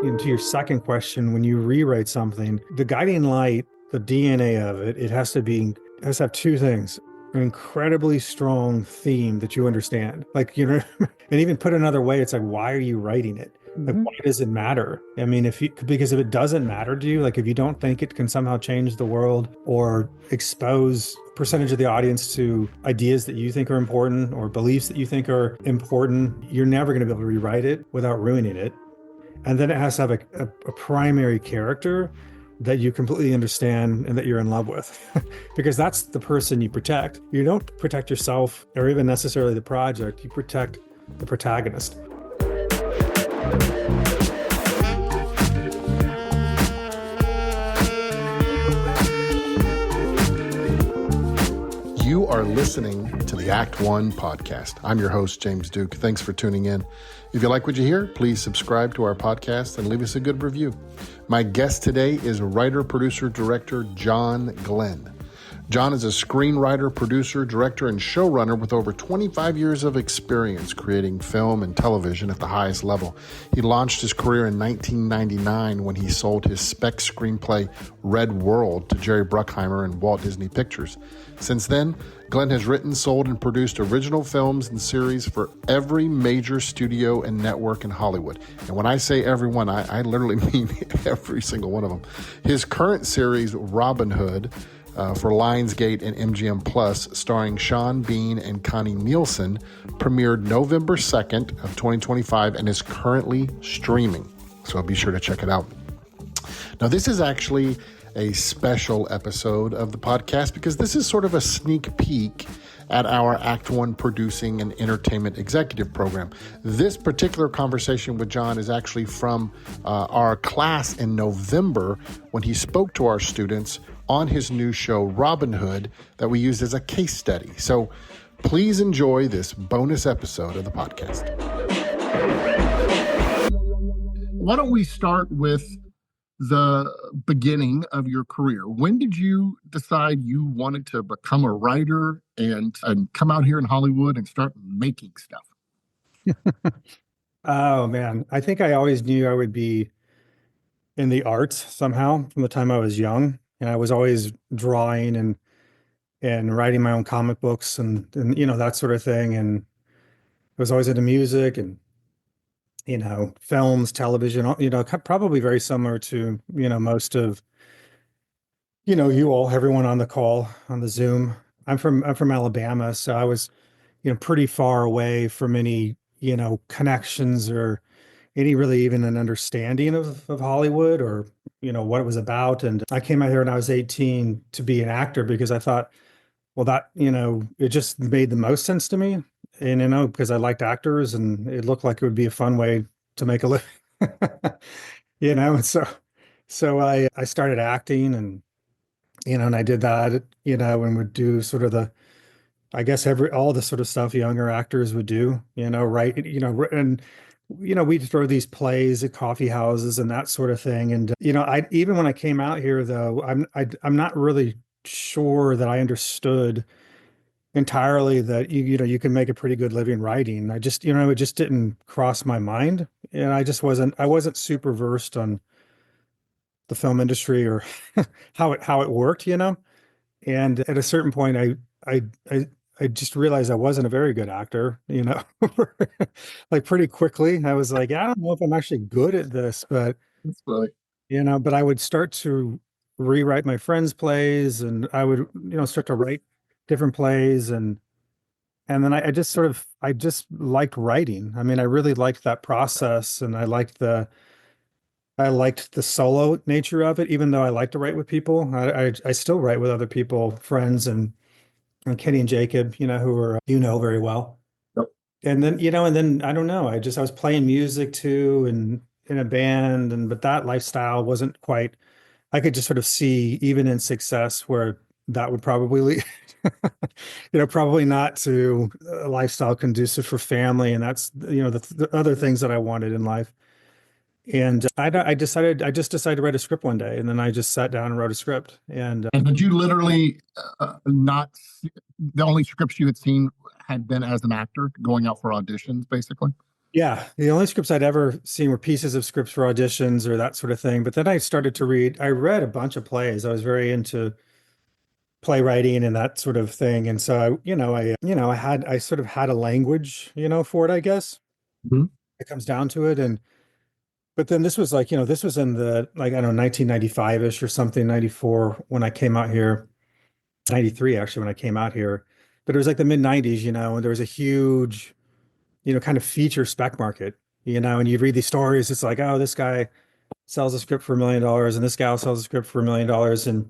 To your second question, when you rewrite something, the guiding light, the DNA of it, it has to have two things. An incredibly strong theme that you understand. Like, and even put another way, it's like, why are you writing it? Like, why does it matter? I mean, because if it doesn't matter to you, like if you don't think it can somehow change the world or expose a percentage of the audience to ideas that you think are important or beliefs that you think are important, you're never going to be able to rewrite it without ruining it. And then it has to have a primary character that you completely understand and that you're in love with, because that's the person you protect. You don't protect yourself or even necessarily the project, you protect the protagonist. You are listening to the Act One podcast. I'm your host, James Duke. Thanks for tuning in. If you like what you hear, please subscribe to our podcast and leave us a good review. My guest today is writer, producer, director John Glenn. John is a screenwriter, producer, director, and showrunner with over 25 years of experience creating film and television at the highest level. He launched his career in 1999 when he sold his spec screenplay Red World to Jerry Bruckheimer and Walt Disney Pictures. Since then, Glenn has written, sold, and produced original films and series for every major studio and network in Hollywood. And when I say everyone, I literally mean every single one of them. His current series, Robin Hood, for Lionsgate and MGM Plus, starring Sean Bean and Connie Nielson, premiered November 2nd of 2025 and is currently streaming. So be sure to check it out. Now, this is actually a special episode of the podcast because this is sort of a sneak peek at our Act One producing and entertainment executive program. This particular conversation with John is actually from our class in November when he spoke to our students on his new show, Robin Hood, that we used as a case study. So please enjoy this bonus episode of the podcast. Why don't we start with the beginning of your career? When did you decide you wanted to become a writer and come out here in Hollywood and start making stuff? Oh, man. I think I always knew I would be in the arts somehow from the time I was young. And I was always drawing and writing my own comic books and that sort of thing. And I was always into music and, films, television, probably very similar to, most of, you all, everyone on the call, on the Zoom. I'm from Alabama. So I was, pretty far away from any, connections or any really even an understanding of Hollywood or, what it was about. And I came out here when I was 18 to be an actor because I thought, well, that, it just made the most sense to me. And, because I liked actors and it looked like it would be a fun way to make a living, So I started acting and, and I did that, and would do sort of I guess all the sort of stuff younger actors would do, right. And, we'd throw these plays at coffee houses and that sort of thing. And, even when I came out here, though, I'm not really sure that I understood entirely that, you can make a pretty good living writing. I just, it just didn't cross my mind. And I wasn't super versed on the film industry or how it worked, And at a certain point, I just realized I wasn't a very good actor, like pretty quickly. I was like, I don't know if I'm actually good at this, but That's right. but I would start to rewrite my friends' plays and I would, start to write different plays. And then I just liked writing. I mean, I really liked that process and I liked the solo nature of it, even though I like to write with people. I still write with other people, friends and Kenny and Jacob, who are, very well. Yep. And then, I don't know, I was playing music too and in a band but that lifestyle wasn't quite, I could just sort of see even in success where that would probably lead, probably not to a lifestyle conducive for family. And that's, the other things that I wanted in life. And I just decided to write a script one day, and then I just sat down and wrote a script. And did you literally not? The only scripts you had seen had been as an actor going out for auditions, basically? Yeah, the only scripts I'd ever seen were pieces of scripts for auditions or that sort of thing. But then I started to read, I read a bunch of plays. I was very into playwriting and that sort of thing. And so I sort of had a language, for it, I guess. Mhm. It comes down to it. And but then this was like, this was in the like, I don't know, 1995-ish or something, 94 when I came out here, 93 actually when I came out here. But it was like the mid 90s, and there was a huge, kind of feature spec market, and you'd read these stories. It's like, oh, this guy sells a script for $1 million and this gal sells a script for $1 million.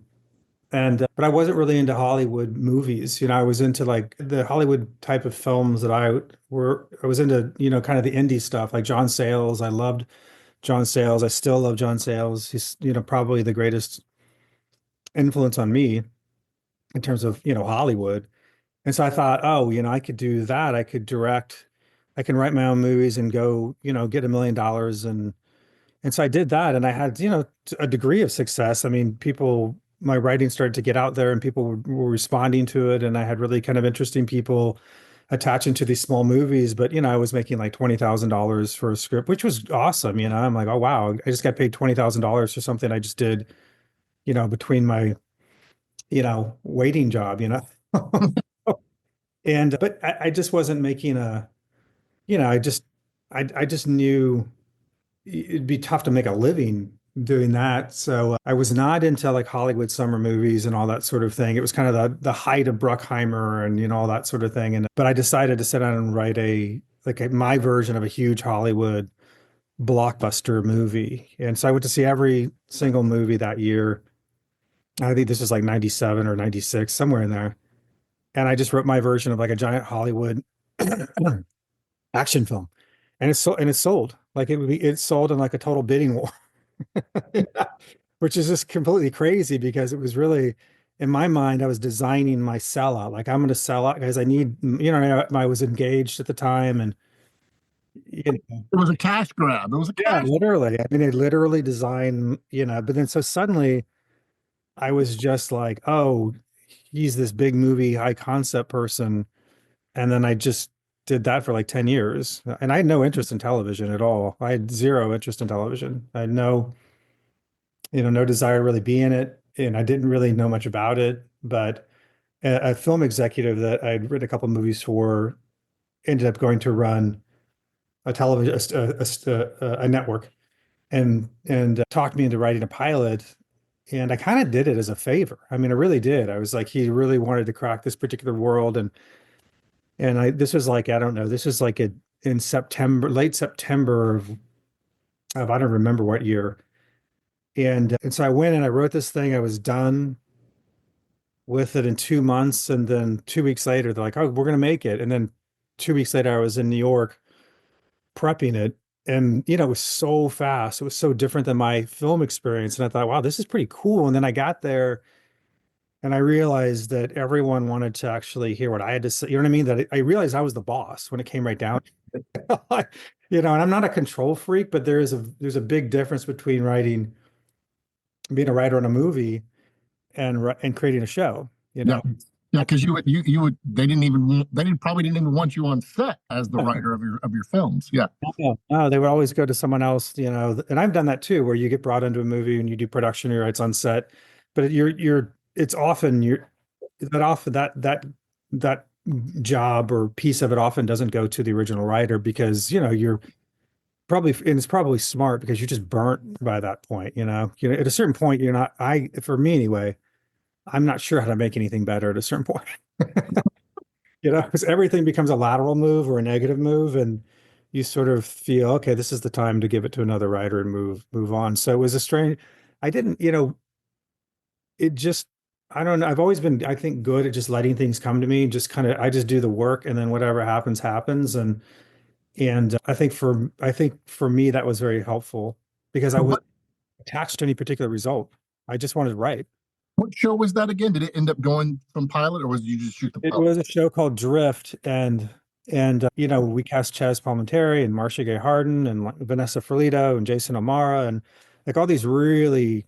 But I wasn't really into Hollywood movies. I was into like the Hollywood type of films that I was into, kind of the indie stuff like John Sayles. I loved John Sayles. I still love John Sayles. He's, probably the greatest influence on me in terms of, Hollywood. And so I thought, oh, I could do that. I could direct, I can write my own movies and go, get $1 million. And so I did that and I had, a degree of success. I mean, my writing started to get out there and people were responding to it. And I had really kind of interesting people attaching to these small movies. But, I was making like $20,000 for a script, which was awesome. I'm like, oh, wow, I just got paid $20,000 for something I just did, between my, waiting job, And, but I just wasn't making I just knew it'd be tough to make a living doing that. So I was not into like Hollywood summer movies and all that sort of thing. It was kind of the height of Bruckheimer and all that sort of thing. But I decided to sit down and write my version of a huge Hollywood blockbuster movie. And so I went to see every single movie that year. I think this was like 97 or 96, somewhere in there. And I just wrote my version of like a giant Hollywood action film. And it's sold. Like it's sold in like a total bidding war. Which is just completely crazy because it was really, in my mind, I was designing my sellout. Like I'm going to sell out because I need, I was engaged at the time and, It was a cash grab. It was a yeah, cash. literally. I mean, they literally designed, but then so suddenly I was just like, oh, he's this big movie, high concept person. And then I just did that for like 10 years. And I had no interest in television at all. I had zero interest in television. I had no desire to really be in it. And I didn't really know much about it. But a film executive that I'd written a couple movies for ended up going to run a television, a network and talked me into writing a pilot. And I kind of did it as a favor. I mean, I really did. I was like, he really wanted to crack this particular world. This was like, I don't know, this was like in September, late September of I don't remember what year. And so I went and I wrote this thing. I was done with it in 2 months. And then 2 weeks later, they're like, oh, we're going to make it. And then 2 weeks later, I was in New York prepping it. And, it was so fast. It was so different than my film experience. And I thought, wow, this is pretty cool. And then I got there and I realized that everyone wanted to actually hear what I had to say. You know what I mean? That I realized I was the boss when it came right down. And I'm not a control freak, but there's a big difference between being a writer on a movie and creating a show, you Yeah, know. yeah, because you would probably didn't even want you on set as the writer of your films. Yeah, No, they would always go to someone else, and I've done that too, where you get brought into a movie and you do production, or it's on set, but it's often that job or piece of it often doesn't go to the original writer because, you're probably, and it's probably smart because you're just burnt by that point, at a certain point, for me anyway, I'm not sure how to make anything better at a certain point. Because everything becomes a lateral move or a negative move, and you sort of feel, okay, this is the time to give it to another writer and move on. So it was a strange. I didn't, it just, I don't know. I've always been, I think, good at just letting things come to me. Just kind of, I just do the work, and then whatever happens, happens. And I think for me that was very helpful because I so was what attached to any particular result. I just wanted to write. what show was that again? Did it end up going from pilot, or was you just shoot the It pilot? was a show called Drift, and we cast Chaz Palminteri and Marcia Gay Harden and like, Vanessa Ferlito and Jason O'Mara and like all these really,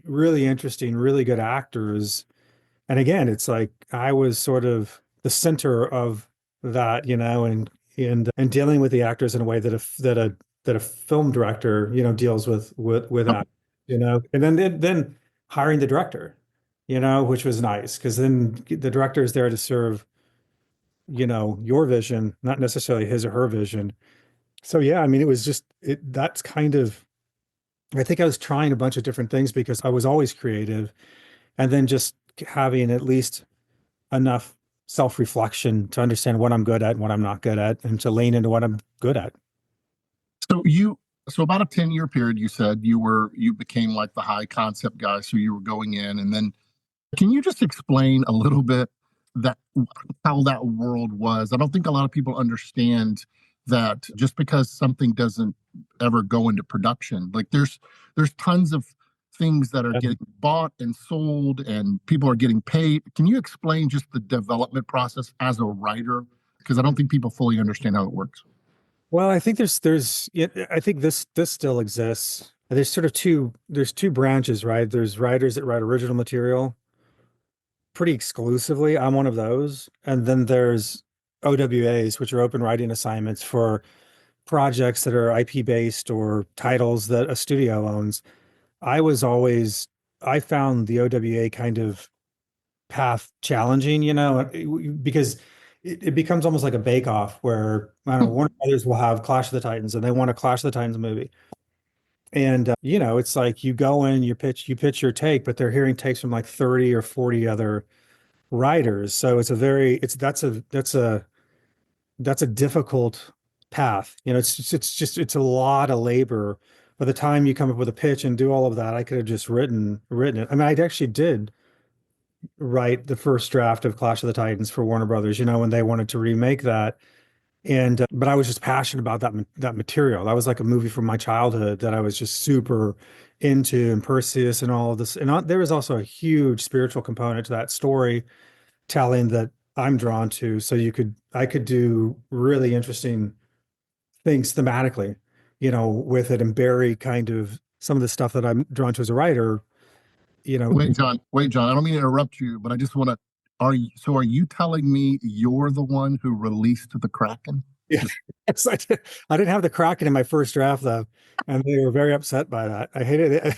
really interesting, really good actors. And again, it's like I was sort of the center of that, and dealing with the actors in a way that a film director, deals with Oh, actors, and then hiring the director, which was nice because then the director is there to serve, your vision, not necessarily his or her vision. So yeah, I mean, it was just that's kind of, I think I was trying a bunch of different things because I was always creative, and then just having at least enough self-reflection to understand what I'm good at and what I'm not good at, and to lean into what I'm good at. so you so about a 10-year period, you said you became like the high concept guy. So you were going in, and then can you just explain a little bit that how that world was? I don't think a lot of people understand that just because something doesn't ever go into production, like there's tons of things that are getting bought and sold and people are getting paid. Can you explain just the development process as a writer? Because I don't think people fully understand how it works. Well, I think I think this still exists. There's two branches, right? There's writers that write original material pretty exclusively. I'm one of those. And then there's OWAs, which are open writing assignments for projects that are IP based or titles that a studio owns. I was always, I found the OWA kind of path challenging, because it becomes almost like a bake off where, I don't know, Warner Brothers will have Clash of the Titans and they want a Clash of the Titans movie. And, it's like you go in, you pitch your take, but they're hearing takes from like 30 or 40 other writers. So it's a very, it's, that's a difficult path. It's a lot of labor. By the time you come up with a pitch and do all of that, I could have just written it. I mean, I actually did write the first draft of Clash of the Titans for Warner Brothers, when they wanted to remake that. And but I was just passionate about that material. That was like a movie from my childhood that I was just super into, and Perseus and all of this. And there was also a huge spiritual component to that story telling that I'm drawn to. So I could do really interesting things thematically, with it, and bury kind of some of the stuff that I'm drawn to as a writer, you know. Wait, John. I don't mean to interrupt you, but I just want to. Are you telling me you're the one who released the Kraken? Yeah. Yes, I didn't have the Kraken in my first draft though, and they were very upset by that. I hated it.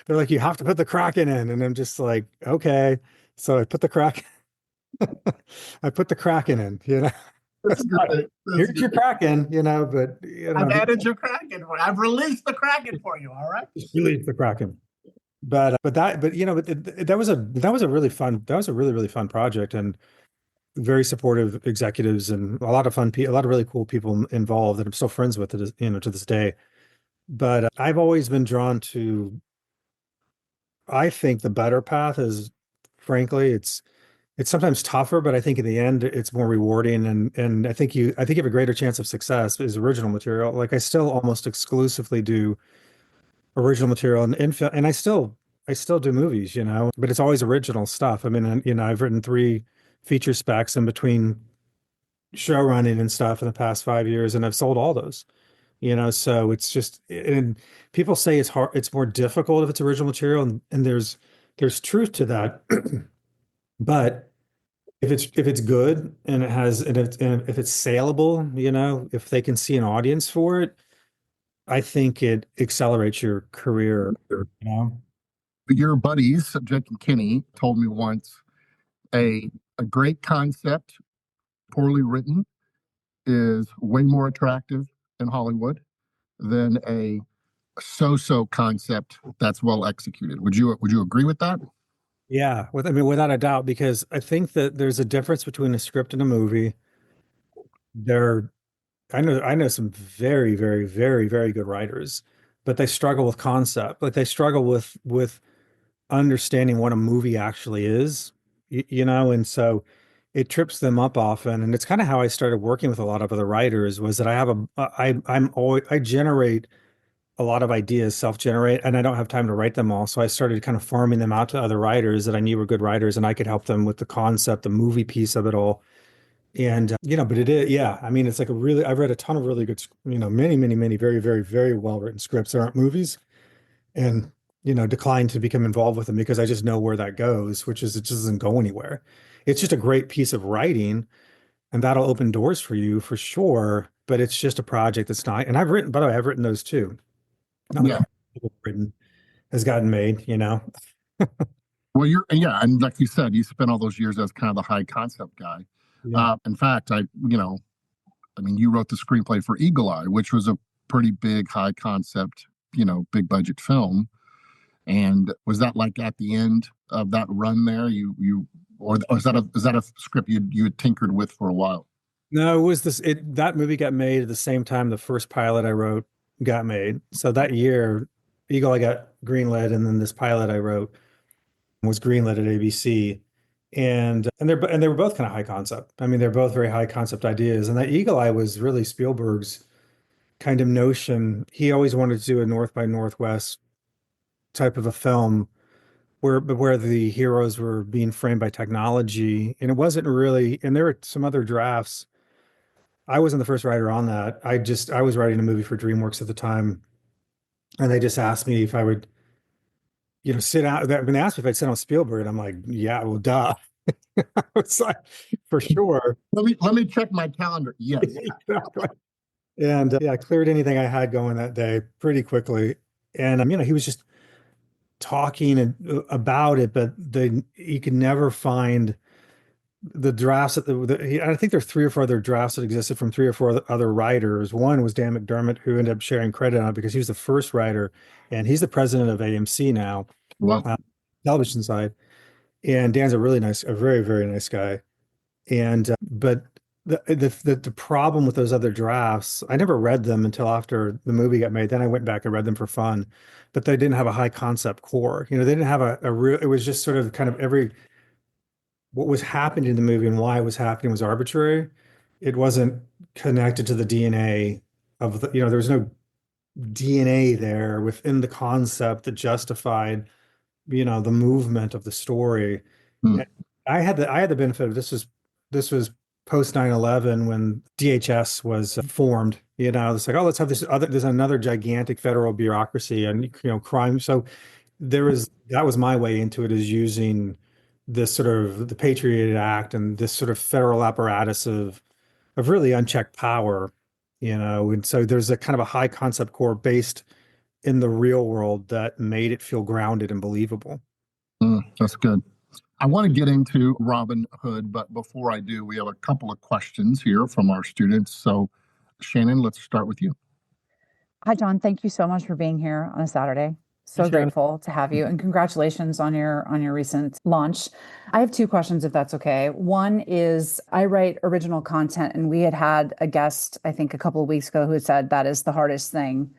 They're like, you have to put the Kraken in, and I'm just like, okay. So I put the Kraken. I put the Kraken in. That's great. Here's your Kraken. But I've added your Kraken. I've released the Kraken for you. All right. just release the Kraken. That was a really, really fun project, and very supportive executives, and a lot of a lot of really cool people involved that I'm still friends with, to this day. But I've always been drawn to, I think the better path is, frankly, it's sometimes tougher, but I think in the end it's more rewarding, and I think you have a greater chance of success is original material. Like I still almost exclusively do original material, and I still do movies, but it's always original stuff. I mean, I've written 3 feature specs in between show running and stuff in the past 5 years, and I've sold all those. So it's just, and people say it's hard, it's more difficult if it's original material, and there's truth to that. But if it's good, and if it's saleable, if they can see an audience for it, I think it accelerates your career, Your buddies, Jake and Kenny, told me once a great concept, poorly written, is way more attractive in Hollywood than a so-so concept that's well executed. Would you agree with that? Yeah, without a doubt, because I think that there's a difference between a script and a movie. There, I know some very, very, very, very good writers, but they struggle with concept. Like they struggle with understanding what a movie actually is, and so it trips them up often. And it's kind of how I started working with a lot of other writers, was that I generate a lot of ideas, self-generate, and I don't have time to write them all. So I started kind of farming them out to other writers that I knew were good writers, and I could help them with the concept, the movie piece of it all. And but it is, yeah. I mean, it's like I've read a ton of really good, many, many, many very, very, very well written scripts that aren't movies, and declined to become involved with them because I just know where that goes, which is it just doesn't go anywhere. It's just a great piece of writing, and that'll open doors for you for sure. But it's just a project that's not. And I've written, by the way, I've written those too. Not like Yeah. all written has gotten made, you know. Well, yeah, and like you said, you spent all those years as kind of the high concept guy. Yeah. In fact, I mean, you wrote the screenplay for Eagle Eye, which was a pretty big, high concept, big budget film. And was that like at the end of that run there, or is that a script you had tinkered with for a while? No, it was that movie got made at the same time the first pilot I wrote got made. So that year, Eagle I got greenlit, and then this pilot I wrote was greenlit at ABC. And they were both kind of high concept. I mean, they're both very high concept ideas. And that Eagle Eye was really Spielberg's kind of notion. He always wanted to do a North by Northwest type of a film where the heroes were being framed by technology. And it wasn't really, and there were some other drafts. I wasn't the first writer on that. I was writing a movie for DreamWorks at the time, and they just asked me if I would, sit out. When they asked me if I'd sit on Spielberg, and I'm like, yeah, well, duh. It's like for sure. Let me check my calendar. Yes. Exactly. And yeah, I cleared anything I had going that day pretty quickly. And he was just talking about it, but you could never find the drafts I think there are three or four other drafts that existed from three or four other writers. One was Dan McDermott, who ended up sharing credit on it because he was the first writer, and he's the president of AMC now, Well, television side. And Dan's a very, very nice guy. And but the problem with those other drafts, I never read them until after the movie got made. Then I went back and read them for fun, but they didn't have a high concept core. They didn't have a real. It was just sort of kind of what was happening in the movie and why it was happening was arbitrary. It wasn't connected to the DNA of there was no DNA there within the concept that justified, the movement of the story. hmm, And I had the benefit of this was post 9/11 when DHS was formed. It's like, oh, let's have there's another gigantic federal bureaucracy and crime. So that was my way into it, is using this sort of the Patriot Act and this sort of federal apparatus of really unchecked power, and so there's a kind of a high concept core based in the real world that made it feel grounded and believable. that's good. I want to get into Robin Hood, but before I do, we have a couple of questions here from our students. So, Shannon, let's start with you. Hi, John. Thank you so much for being here on a Saturday. So Sure. grateful to have you, and congratulations on your recent launch. I have two questions, if that's okay. One is, I write original content, and we had a guest, I think a couple of weeks ago, who had said that is the hardest thing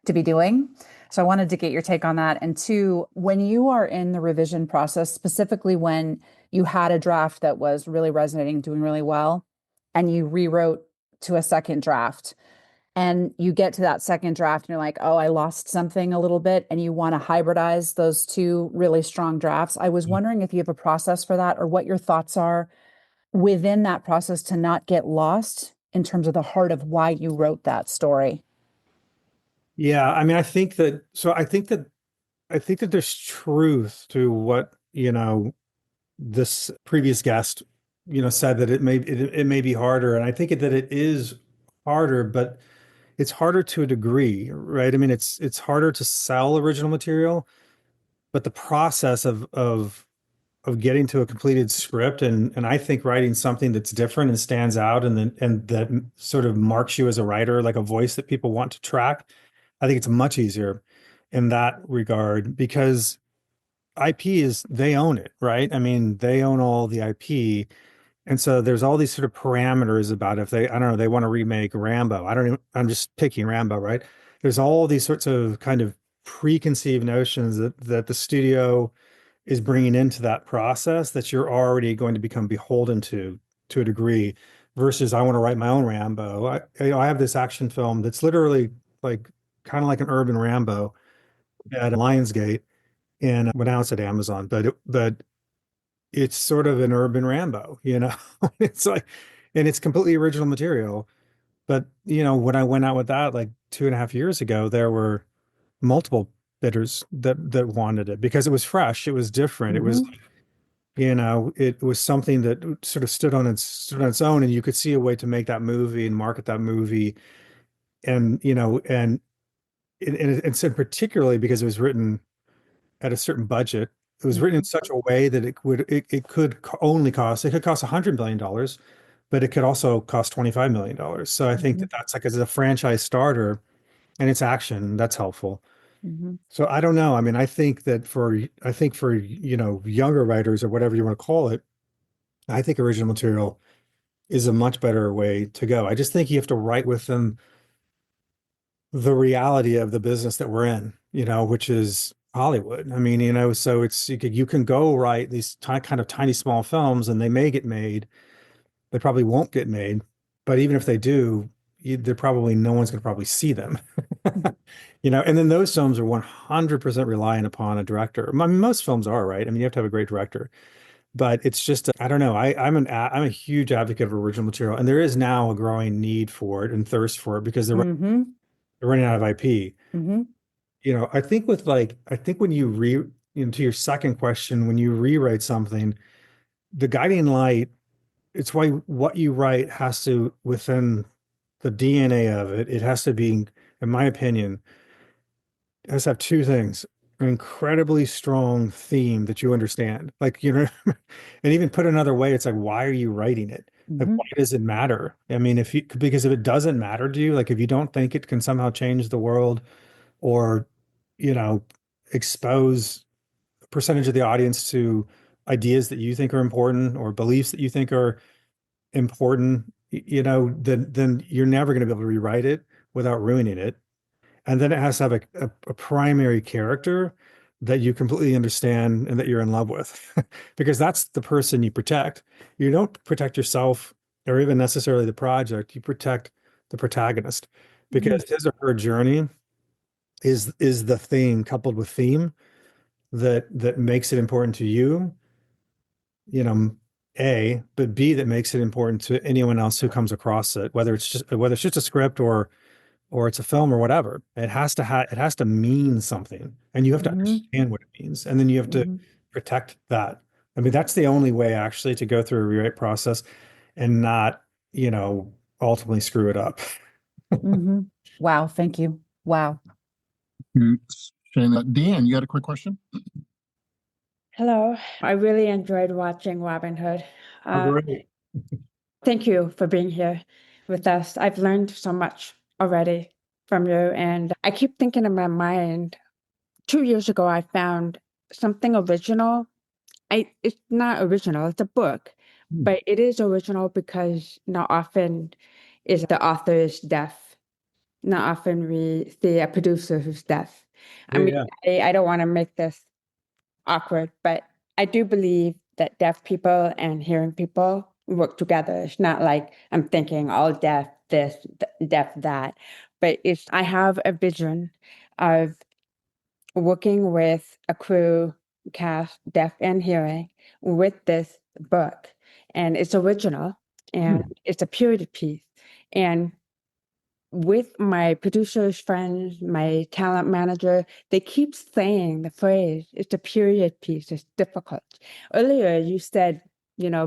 to be doing. So I wanted to get your take on that. And two, when you are in the revision process, specifically when you had a draft that was really resonating, doing really well, and you rewrote to a second draft, and you get to that second draft and you're like, oh, I lost something a little bit, and you want to hybridize those two really strong drafts. I was wondering if you have a process for that, or what your thoughts are within that process to not get lost in terms of the heart of why you wrote that story. Yeah, I mean, I think that there's truth to what, this previous guest, said, that it may be harder. And I think that it is harder, but it's harder to a degree, right? I mean, it's harder to sell original material, but the process of getting to a completed script, and I think writing something that's different and stands out, and that sort of marks you as a writer, like a voice that people want to track. I think it's much easier in that regard because IP they own it, right? I mean, they own all the IP. And so there's all these sort of parameters about if I don't know, they want to remake Rambo. I'm just picking Rambo, right? There's all these sorts of kind of preconceived notions that the studio is bringing into that process that you're already going to become beholden to a degree, versus I want to write my own Rambo. I have this action film that's literally like kind of like an urban Rambo at Lionsgate, and well, now it's at Amazon, but it's sort of an urban Rambo, It's like, and it's completely original material. But when I went out with that like 2.5 years ago, there were multiple bidders that wanted it because it was fresh, it was different, it was it was something that sort of stood on its own, and you could see a way to make that movie and market that movie. And, and so particularly because it was written at a certain budget, it was written in such a way that it could it could cost $100 million, but it could also cost $25 million. So I think Mhm. that that's like as a franchise starter and it's action, that's helpful. Mhm. So I don't know. I mean, I think for, younger writers or whatever you want to call it, I think original material is a much better way to go. I just think you have to write with them the reality of the business that we're in, which is Hollywood. I mean, so you can go write these kind of tiny small films and they may get made. They probably won't get made, but even if they do, they're probably no one's going to probably see them. And then those films are 100% reliant upon a director. I mean, most films are, right? I mean, you have to have a great director, but it's just, I don't know. I'm a huge advocate of original material, and there is now a growing need for it and thirst for it because Mhm. they're running out of IP. Mhm. I think when to your second question, when you rewrite something, the guiding light, it's why what you write has to, within the DNA of it, it has to be, in my opinion, it has to have two things: an incredibly strong theme that you understand. Like, and even put another way, it's like, why are you writing it? Like, Mhm. why does it matter? I mean, because if it doesn't matter to you, like if you don't think it can somehow change the world or, you know, expose a percentage of the audience to ideas that you think are important or beliefs that you think are important, then you're never going to be able to rewrite it without ruining it. And then it has to have a primary character that you completely understand and that you're in love with, because that's the person you protect. You don't protect yourself or even necessarily the project. You protect the protagonist because his or her journey is the thing coupled with theme that makes it important to you, A, but B, that makes it important to anyone else who comes across it, whether it's just a script or it's a film or whatever. It has to mean something, and you have to Mhm. understand what it means, and then you have to Mhm. protect that. I mean, that's the only way actually to go through a rewrite process and not, ultimately screw it up. Mhm. Wow, thank you. Wow. You, Shayna. Dan, you had a quick question? Hello, I really enjoyed watching Robin Hood. Oh, Uh, great. Thank you for being here with us. I've learned so much already from you, and I keep thinking in my mind, 2 years ago, I found something original. It's not original, it's a book, but it is original because not often is the author is deaf. Not often we see a producer who's deaf. I Yeah, mean, yeah. I don't want to make this awkward, but I do believe that deaf people and hearing people work together. It's not like I'm thinking all deaf this, deaf that, but I have a vision of working with a crew cast, deaf and hearing, with this book. And it's original and Hmm. it's a period piece. And with my producers, friends, my talent manager, they keep saying the phrase, it's a period piece, it's difficult. Earlier, you said,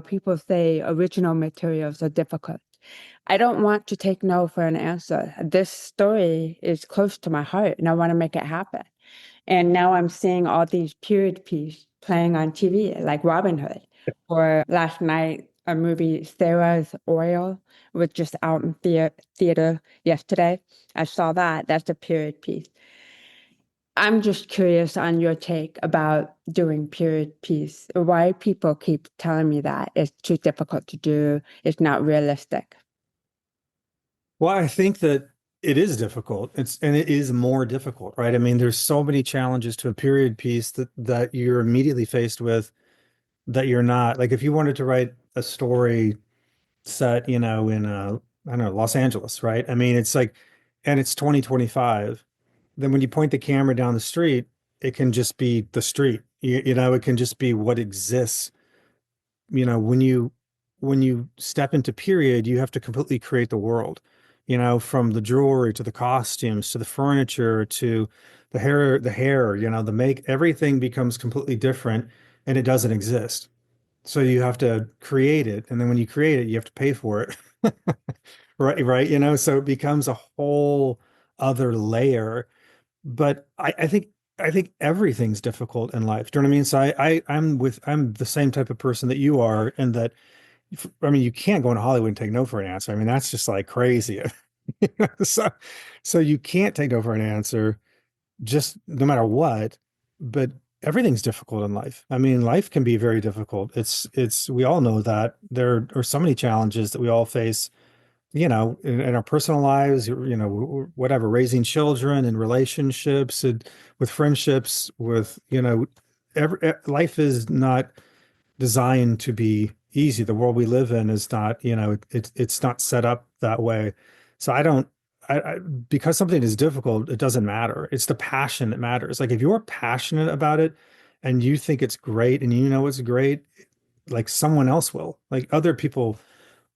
people say original materials are difficult. I don't want to take no for an answer. This story is close to my heart and I want to make it happen. And now I'm seeing all these period pieces playing on TV, like Robin Hood. Or last night, a movie, Sarah's Oil, was just out in theater yesterday. I saw that. That's a period piece. I'm just curious on your take about doing period piece. Why people keep telling me that it's too difficult to do, it's not realistic. Well, I think that it is difficult. It is more difficult, right? I mean, there's so many challenges to a period piece that you're immediately faced with that you're not. Like if you wanted to write a story set, in I don't know, Los Angeles, right? I mean, it's like, and it's 2025. Then when you point the camera down the street, it can just be the street. It can just be what exists. When you step into period, you have to completely create the world, from the jewelry to the costumes to the furniture to the hair, the make, everything becomes completely different and it doesn't exist. So you have to create it, and then when you create it, you have to pay for it. Right, right. So it becomes a whole other layer. But I think everything's difficult in life. Do you know what I mean? So I'm the same type of person that you are, and that I mean you can't go into Hollywood and take no for an answer. I mean, that's just like crazy. So so you can't take no for an answer, just no matter what. But everything's difficult in life. I mean, life can be very difficult. It's we all know that there are so many challenges that we all face, in our personal lives, whatever, raising children and relationships and with friendships, with, life is not designed to be easy. The world we live in is not, it's not set up that way. So I don't, because something is difficult, it doesn't matter. It's the passion that matters. Like if you're passionate about it and you think it's great and you know it's great, like someone else will, like other people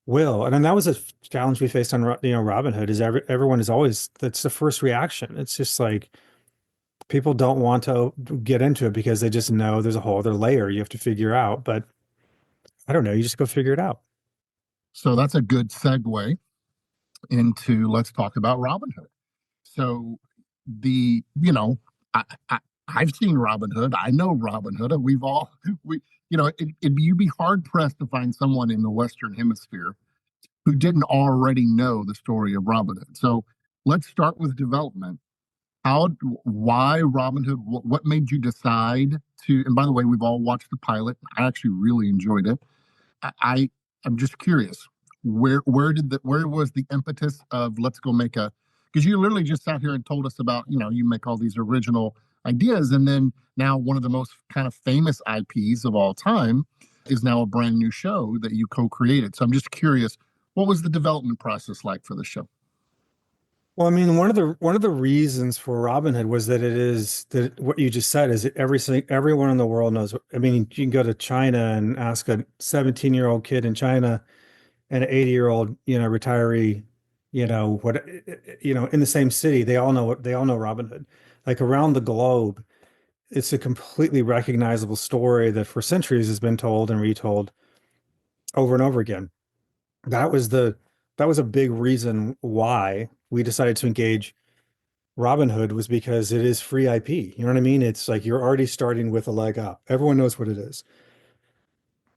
will. And then that was a challenge we faced on, Robin Hood, is everyone is always, that's the first reaction. It's just like people don't want to get into it because they just know there's a whole other layer you have to figure out. But I don't know, you just go figure it out. So that's a good segue into let's talk about Robin Hood. So the, you know, I I've seen Robin Hood. I know Robin Hood. We've all we you'd be hard pressed to find someone in the Western Hemisphere who didn't already know the story of Robin Hood. So let's start with development. Why Robin Hood? What made you decide to? And by the way, we've all watched the pilot. I actually really enjoyed it. I I'm just curious. Where was the impetus of let's go make a? Because you literally just sat here and told us about you make all these original ideas, and then now one of the most kind of famous IPs of all time is now a brand new show that you co-created. So I'm just curious, what was the development process like for the show? Well, I mean, one of the reasons for Robinhood was that it is that what you just said is that everyone in the world knows. I mean, you can go to China and ask a 17-year-old kid in China and an 80-year-old, retiree, what, in the same city, they all know Robinhood. Like around the globe, it's a completely recognizable story that for centuries has been told and retold over and over again. That was the that was a big reason why we decided to engage Robinhood, was because it is free IP. You know what I mean? It's like you're already starting with a leg up. Everyone knows what it is.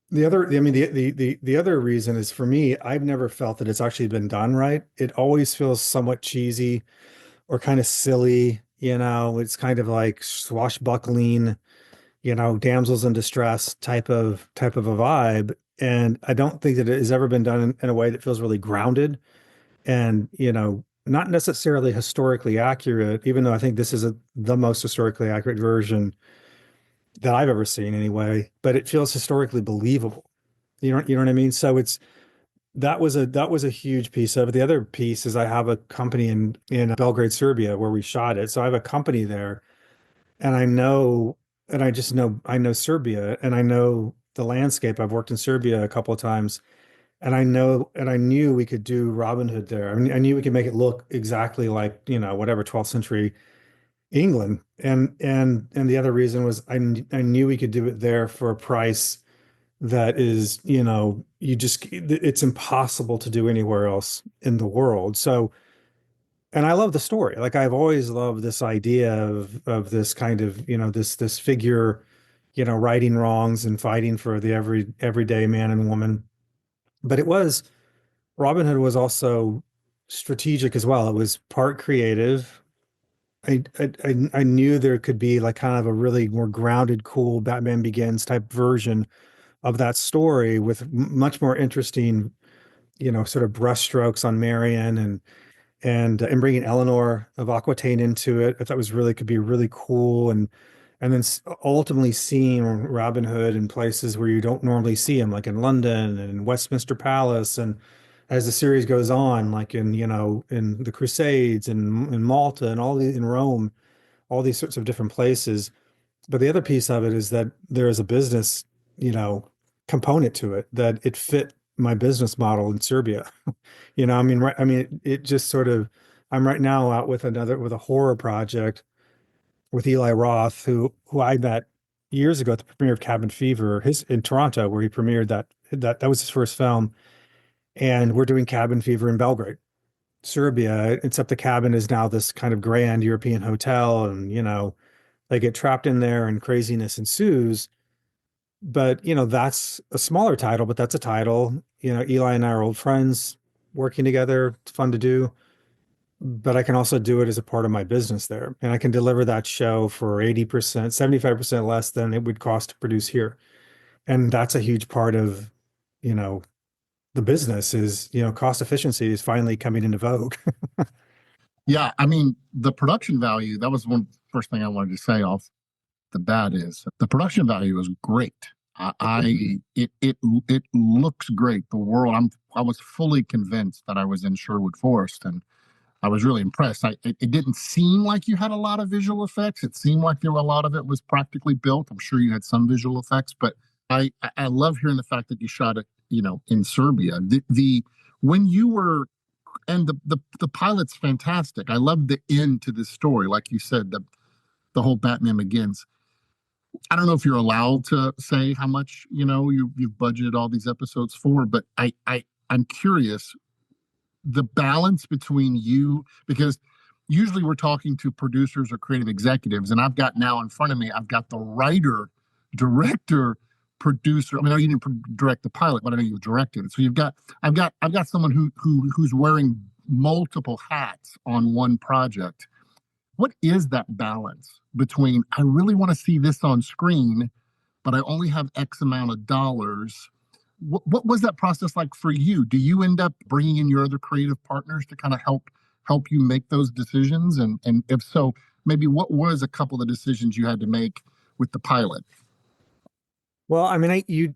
I mean, the other reason is, for me, I've never felt that it's actually been done right. It always feels somewhat cheesy or kind of silly. It's kind of like swashbuckling, damsels in distress type of a vibe. And I don't think that it has ever been done in a way that feels really grounded and, not necessarily historically accurate, even though I think this is the most historically accurate version that I've ever seen anyway, but it feels historically believable. You know what I mean? So that was a huge piece of it. The other piece is I have a company in Belgrade, Serbia, where we shot it. So I have a company there, and I know Serbia, and I know the landscape. I've worked in Serbia a couple of times, and I knew we could do Robin Hood there. I mean, I knew we could make it look exactly like, whatever 12th century England. And the other reason was I knew we could do it there for a price that is, it's impossible to do anywhere else in the world. So, and I love the story. Like I've always loved this idea of this kind of, this figure, righting wrongs and fighting for the everyday man and woman. But Robin Hood was also strategic as well. It was part creative. I knew there could be like kind of a really more grounded, cool Batman Begins type version of that story with much more interesting, sort of brushstrokes on Marion and bringing Eleanor of Aquitaine into it. I thought could be really cool, and then ultimately seeing Robin Hood in places where you don't normally see him, like in London and Westminster Palace, and as the series goes on, like in the Crusades and in Malta and in Rome, all these sorts of different places. But the other piece of it is that there is a business, you know, component to it, that it fit my business model in Serbia. I mean, right, I mean, it just sort of, I'm right now out with a horror project with Eli Roth, who I met, years ago at the premiere of Cabin Fever, his in Toronto, where he premiered that was his first film. And we're doing Cabin Fever in Belgrade, Serbia, except the cabin is now this kind of grand European hotel, and they get trapped in there and craziness ensues. But that's a smaller title, but that's a title. Eli and I are old friends working together. It's fun to do. But I can also do it as a part of my business there. And I can deliver that show for 80%, 75% less than it would cost to produce here. And that's a huge part of, the business is, cost efficiency is finally coming into vogue. Yeah, I mean, the production value, that was one first thing I wanted to say off the bat is the production value is great. It looks great. The world, I was fully convinced that I was in Sherwood Forest, and I was really impressed. It didn't seem like you had a lot of visual effects. It seemed like a lot of it was practically built. I'm sure you had some visual effects, but I love hearing the fact that you shot it, in Serbia. The when you were, and the pilot's fantastic. I love the end to this story, like you said, the whole Batman Begins. I don't know if you're allowed to say how much you've budgeted all these episodes for, but I'm curious the balance between you, because usually we're talking to producers or creative executives, and I've got now in front of me, I've got the writer, director, producer. I mean, I know you didn't direct the pilot, but I know you directed it. So I've got someone who's wearing multiple hats on one project. What is that balance between I really want to see this on screen, but I only have X amount of dollars? What was that process like for you? Do you end up bringing in your other creative partners to kind of help you make those decisions? And if so, maybe what was a couple of the decisions you had to make with the pilot? Well, I mean, I do,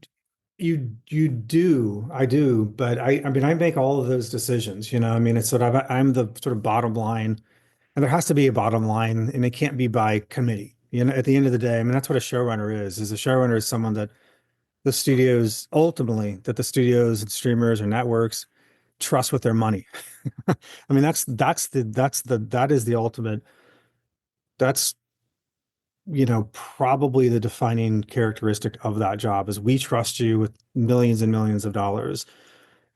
but I mean, I make all of those decisions, I mean, it's I'm the sort of bottom line, and there has to be a bottom line, and it can't be by committee. At the end of the day, I mean, that's what a showrunner is a showrunner is someone that the studios and streamers or networks trust with their money. I mean, that is the ultimate, that's probably the defining characteristic of that job is we trust you with millions and millions of dollars.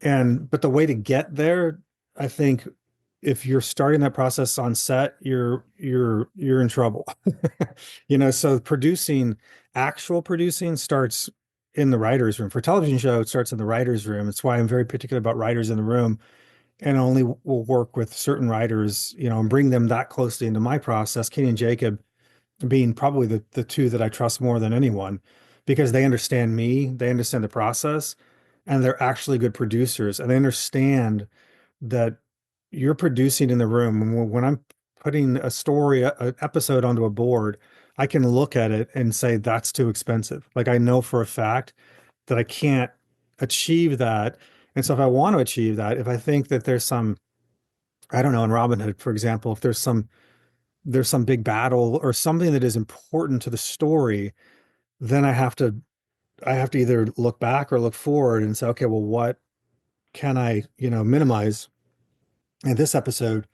But the way to get there, I think if you're starting that process on set, you're in trouble. So actual producing starts in the writer's room. For a television show, it starts in the writer's room. It's why I'm very particular about writers in the room and only will work with certain writers, and bring them that closely into my process. Kenny and Jacob being probably the two that I trust more than anyone, because they understand me, they understand the process, and they're actually good producers. And they understand that you're producing in the room. When I'm putting a story, an episode onto a board, I can look at it and say, that's too expensive. Like I know for a fact that I can't achieve that. And so if I want to achieve that, if I think that there's some, I don't know, in Robin Hood, for example, if there's some big battle or something that is important to the story, then I have to either look back or look forward and say, okay, well, what can I, minimize in this episode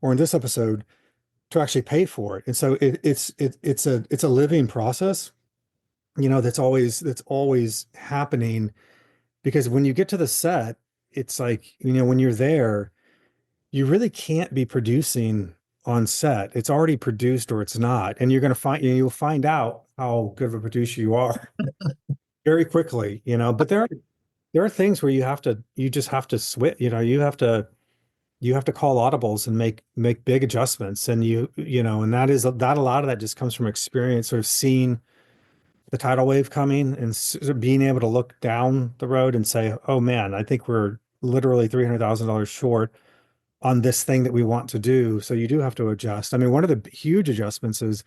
or in this episode to actually pay for it? And so it's a living process, that's always happening, because when you get to the set, it's like, when you're there, you really can't be producing on set. It's already produced or it's not. And you'll find out how good of a producer you are very quickly, but there are things where you just have to switch, you have to call audibles and make big adjustments. And and that a lot of that just comes from experience, sort of seeing the tidal wave coming and being able to look down the road and say, oh man, I think we're literally $300,000 short on this thing that we want to do. So you do have to adjust. I mean, one of the huge adjustments is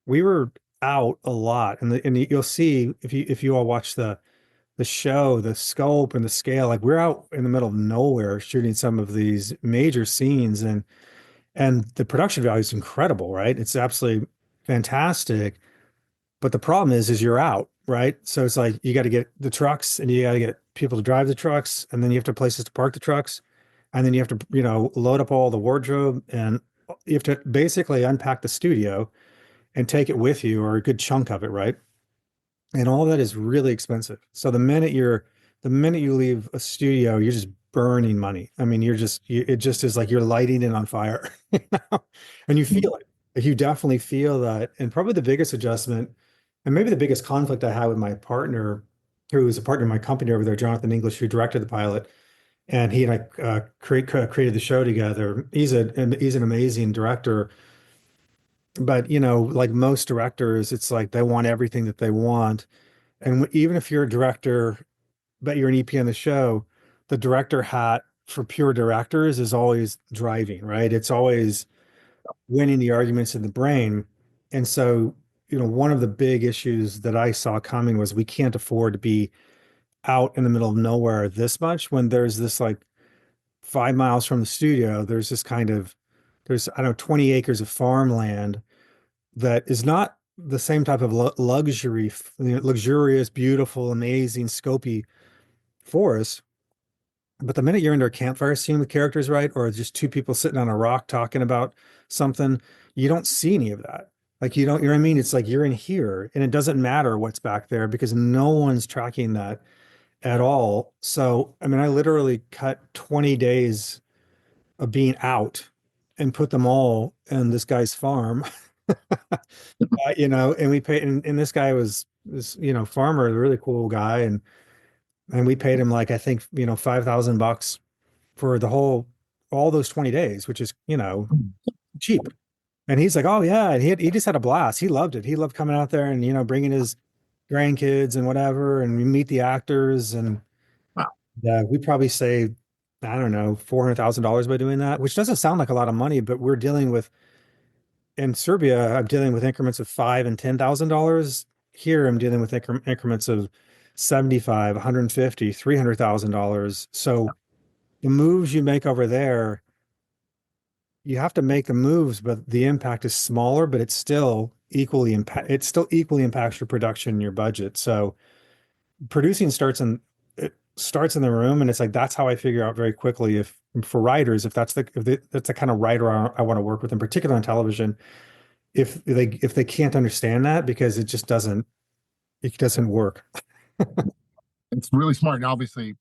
we were out a lot, and you'll see if you all watch the show, the scope and the scale, like we're out in the middle of nowhere shooting some of these major scenes, and the production value is incredible, right? It's absolutely fantastic. But the problem is you're out, right? So it's like you got to get the trucks and you got to get people to drive the trucks, and then you have to have places to park the trucks. And then you have to, load up all the wardrobe, and you have to basically unpack the studio and take it with you, or a good chunk of it, right? And all that is really expensive. So the minute you leave a studio, you're just burning money. I mean, it just is like you're lighting it on fire, you know? And you feel it. Like, you definitely feel that. And probably the biggest adjustment, and maybe the biggest conflict I had with my partner, who was a partner in my company over there, Jonathan English, who directed the pilot, and he and I created the show together. He's an amazing director, but like most directors, it's like they want everything that they want. And even if you're a director, but you're an EP on the show, the director hat for pure directors is always driving, right? It's always winning the arguments in the brain. And so, one of the big issues that I saw coming was we can't afford to be out in the middle of nowhere this much when there's this, like, 5 miles from the studio, there's, I don't know, 20 acres of farmland that is not the same type of luxury, luxurious, beautiful, amazing, scopy forest. But the minute you're into a campfire scene with characters, right, or just two people sitting on a rock talking about something, you don't see any of that. Like, you don't, you know what I mean? It's like you're in here, and it doesn't matter what's back there because no one's tracking that at all. So, I mean, I literally cut 20 days of being out and put them all in this guy's farm. And we paid, and this guy was this, farmer, a really cool guy, and we paid him, like, I think, $5,000 for all those 20 days, which is, cheap. And he's like, oh yeah, and he just had a blast. He loved it. He loved coming out there and, bringing his grandkids and whatever, and we meet the actors, and Wow. yeah, we probably saved, I don't know, $400,000 by doing that, which doesn't sound like a lot of money, but in Serbia, I'm dealing with increments of $5,000 and $10,000. Here, I'm dealing with increments of 75, 150, $300,000. So the moves you make over there, you have to make the moves, but the impact is smaller, but it still equally impacts your production and your budget. So producing starts in the room, and it's like that's how I figure out very quickly if for writers, if that's the kind of writer I want to work with, in particular on television, if they can't understand that, because it doesn't work. It's really smart, and obviously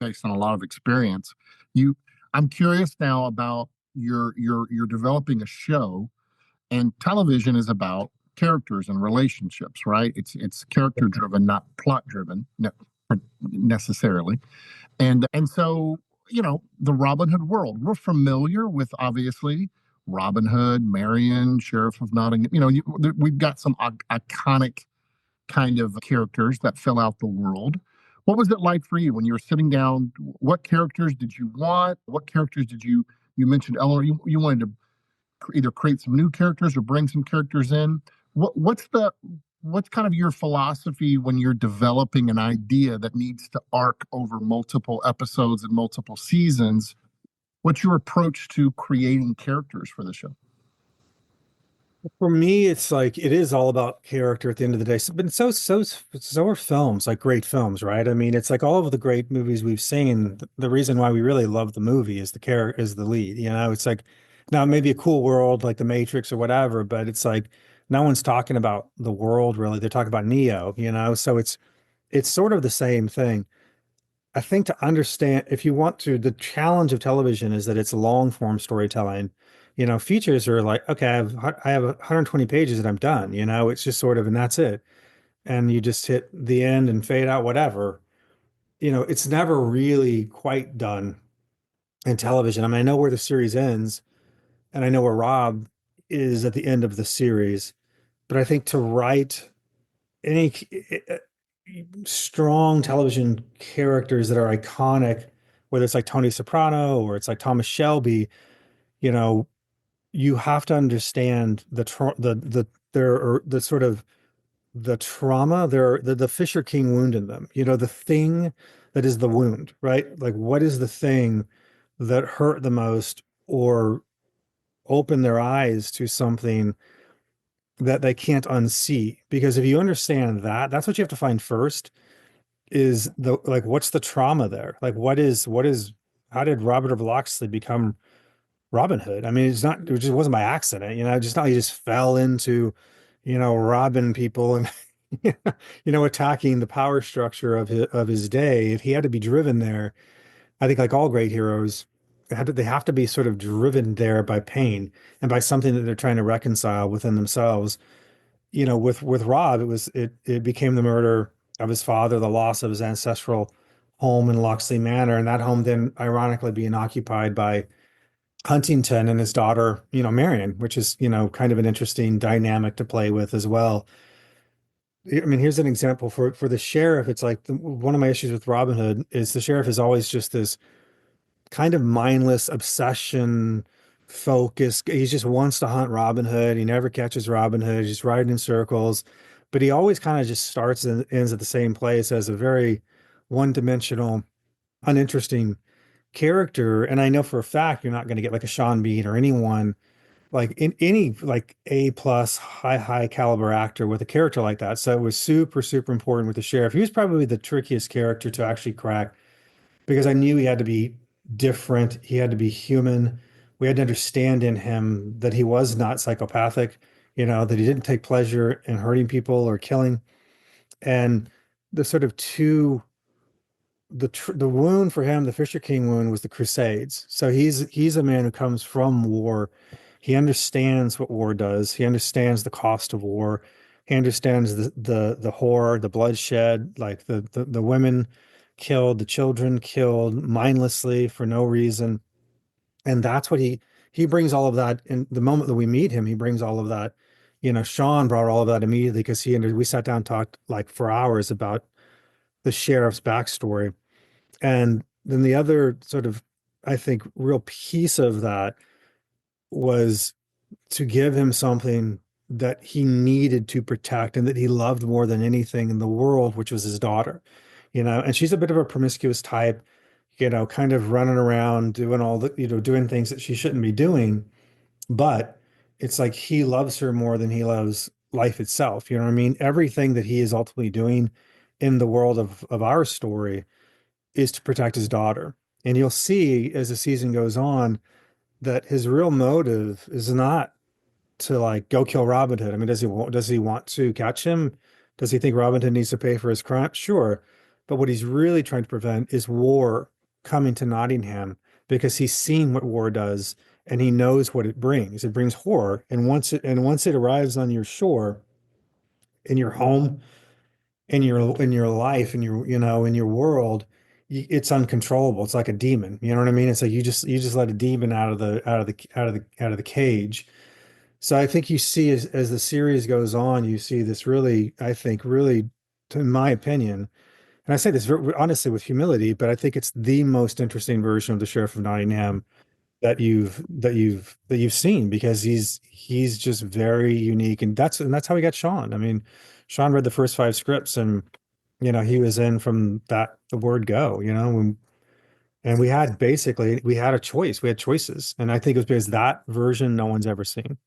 based on a lot of experience. You, I'm curious now about you're developing a show, and television is about characters and relationships, right? It's character driven, not plot driven necessarily. And so, the Robin Hood world, we're familiar with, obviously, Robin Hood, Marion, Sheriff of Nottingham. We've got some iconic kind of characters that fill out the world. What was it like for you when you were sitting down? What characters did you want? What characters did you mentioned, Eleanor, you wanted to either create some new characters or bring some characters in. What's kind of your philosophy when you're developing an idea that needs to arc over multiple episodes and multiple seasons? What's your approach to creating characters for the show? For me, it's like it is all about character at the end of the day. But so are films, like great films, right? I mean, it's like all of the great movies we've seen. The reason why we really love the movie is the character is the lead. It's like now maybe a cool world like The Matrix or whatever, but it's like no one's talking about the world really. They're talking about Neo. So it's sort of the same thing. I think to understand, if you want to, the challenge of television is that it's long form storytelling. Features are like, okay, I have 120 pages and I'm done. It's just sort of, and that's it. And you just hit the end and fade out, whatever. It's never really quite done in television. I mean, I know where the series ends, and I know where Rob is at the end of the series, but I think to write any strong television characters that are iconic, whether it's like Tony Soprano or it's like Thomas Shelby, you have to understand the sort of the trauma, the Fisher King wound in them. The thing that is the wound, right? Like, what is the thing that hurt the most or open their eyes to something that they can't unsee? Because if you understand that, that's what you have to find first, is what's the trauma there? Like, how did Robert of Locksley become Robin Hood. I mean, it just wasn't by accident, just not he just fell into, robbing people and attacking the power structure of his day. He had to be driven there. I think like all great heroes, they have to be sort of driven there by pain and by something that they're trying to reconcile within themselves. With Rob, it became the murder of his father, the loss of his ancestral home in Locksley Manor, and that home then ironically being occupied by Huntington and his daughter, Marion, which is, kind of an interesting dynamic to play with as well. I mean, here's an example for the sheriff. It's like one of my issues with Robin Hood is the sheriff is always just this kind of mindless obsession focus. He just wants to hunt Robin Hood. He never catches Robin Hood. He's riding in circles, but he always kind of just starts and ends at the same place as a very one-dimensional, uninteresting character. And I know for a fact you're not going to get like a Sean Bean or anyone like in any like A plus high caliber actor with a character like that. So it was super, super important with the sheriff. He was probably the trickiest character to actually crack because I knew he had to be different. He had to be human. We had to understand in him that he was not psychopathic, that he didn't take pleasure in hurting people or killing. And the sort of the wound for him, the Fisher King wound, was the Crusades. So he's a man who comes from war. He understands what war does. He understands the cost of war. He understands the horror, the bloodshed, like the women killed, the children killed mindlessly for no reason. And that's what he brings all of that in the moment that we meet him. He brings all of that. Sean brought all of that immediately because we sat down and talked like for hours about the sheriff's backstory. And then the other sort of, I think, real piece of that was to give him something that he needed to protect and that he loved more than anything in the world, which was his daughter, and she's a bit of a promiscuous type, kind of running around doing all the, doing things that she shouldn't be doing. But it's like he loves her more than he loves life itself. You know what I mean? Everything that he is ultimately doing in the world of our story is to protect his daughter. And you'll see as the season goes on that his real motive is not to like go kill Robin Hood. I mean, does he want to catch him? Does he think Robin Hood needs to pay for his crime? Sure. But what he's really trying to prevent is war coming to Nottingham because he's seen what war does and he knows what it brings. It brings horror. And once it arrives on your shore, in your home, in your life, in your world, it's uncontrollable. It's like a demon. You know what I mean? It's like you just let a demon out of the cage. So I think you see as the series goes on, you see this really, I think, really, in my opinion, and I say this honestly with humility, but I think it's the most interesting version of the Sheriff of Nottingham that you've seen because he's just very unique, and that's how we got Sean. I mean, Sean read the first 5 scripts, and he was in from the word go. And we had a choice. We had choices, and I think it was because that version no one's ever seen.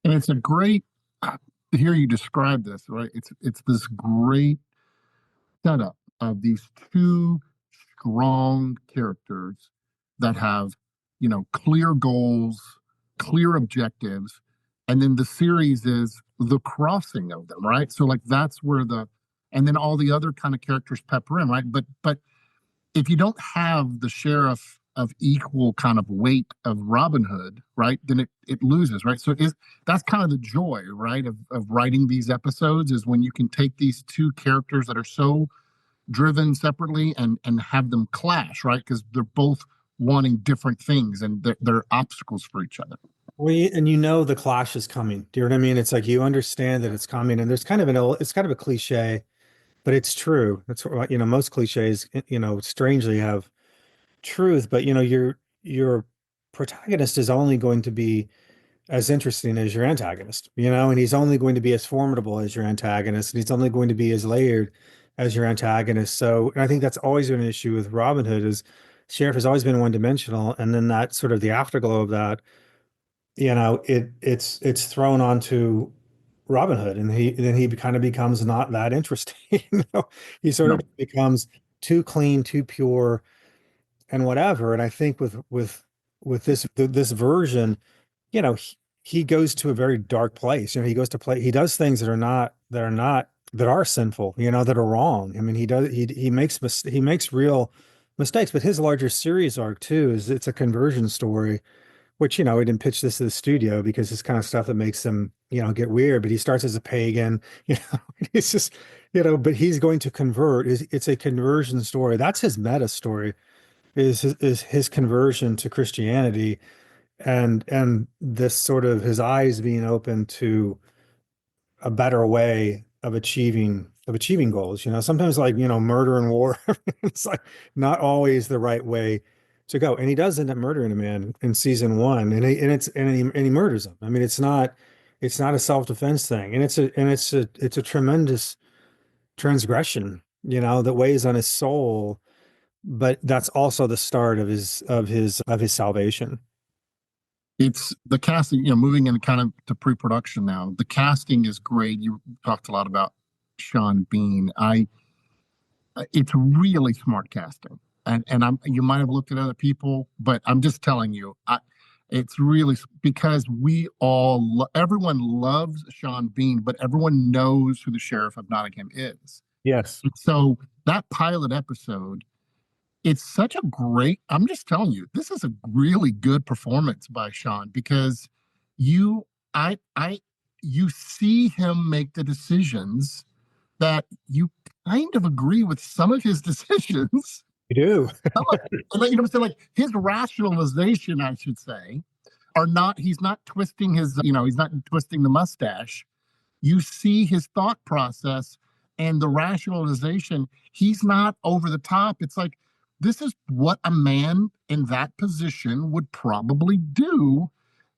And it's a great to hear you describe this, right? It's this great setup of these two strong characters that have, clear goals, clear objectives, and then the series is the crossing of them, right? So like that's where and then all the other kind of characters pepper in, right? But if you don't have the sheriff of equal kind of weight of Robin Hood, right, then it loses, right? So that's kind of the joy, right, of writing these episodes is when you can take these two characters that are so driven separately and have them clash, right? Because they're both wanting different things and they're obstacles for each other. Well, and the clash is coming. Do you know what I mean? It's like you understand that it's coming, and there's it's kind of a cliche, but it's true. That's what, most cliches, strangely have truth, but your protagonist is only going to be as interesting as your antagonist, and he's only going to be as formidable as your antagonist, and he's only going to be as layered as your antagonist. So, and I think that's always been an issue with Robin Hood is Sheriff has always been one dimensional, and then that sort of the afterglow of that, it's thrown onto Robin Hood, and he kind of becomes not that interesting. He sort of becomes too clean, too pure, and whatever. And I think with with this version, he goes to a very dark place. He goes to play, he does things that are sinful, that are wrong. I mean, he makes real mistakes, but his larger series arc too is it's a conversion story, which, he didn't pitch this to the studio because it's kind of stuff that makes him, get weird. But he starts as a pagan, it's just, but he's going to convert. It's a conversion story. That's his meta story, is his conversion to Christianity, and this sort of his eyes being open to a better way of achieving goals. Sometimes, like, murder and war, it's like not always the right way to go. And he does end up murdering a man in season one, and he murders him. I mean, it's not a self-defense thing, and it's a tremendous transgression, that weighs on his soul, but that's also the start of his salvation. It's the casting, moving into kind of to pre-production now. The casting is great. You talked a lot about Sean Bean. It's really smart casting. And you might have looked at other people, but I'm just telling you, it's really because everyone loves Sean Bean, but everyone knows who the Sheriff of Nottingham is. Yes. So that pilot episode, it's such a great, I'm just telling you, this is a really good performance by Sean, because you see him make the decisions that you kind of agree with some of his decisions. You do. Like his rationalization, I should say, he's not twisting he's not twisting the mustache. You see his thought process and the rationalization. He's not over the top. It's like, this is what a man in that position would probably do.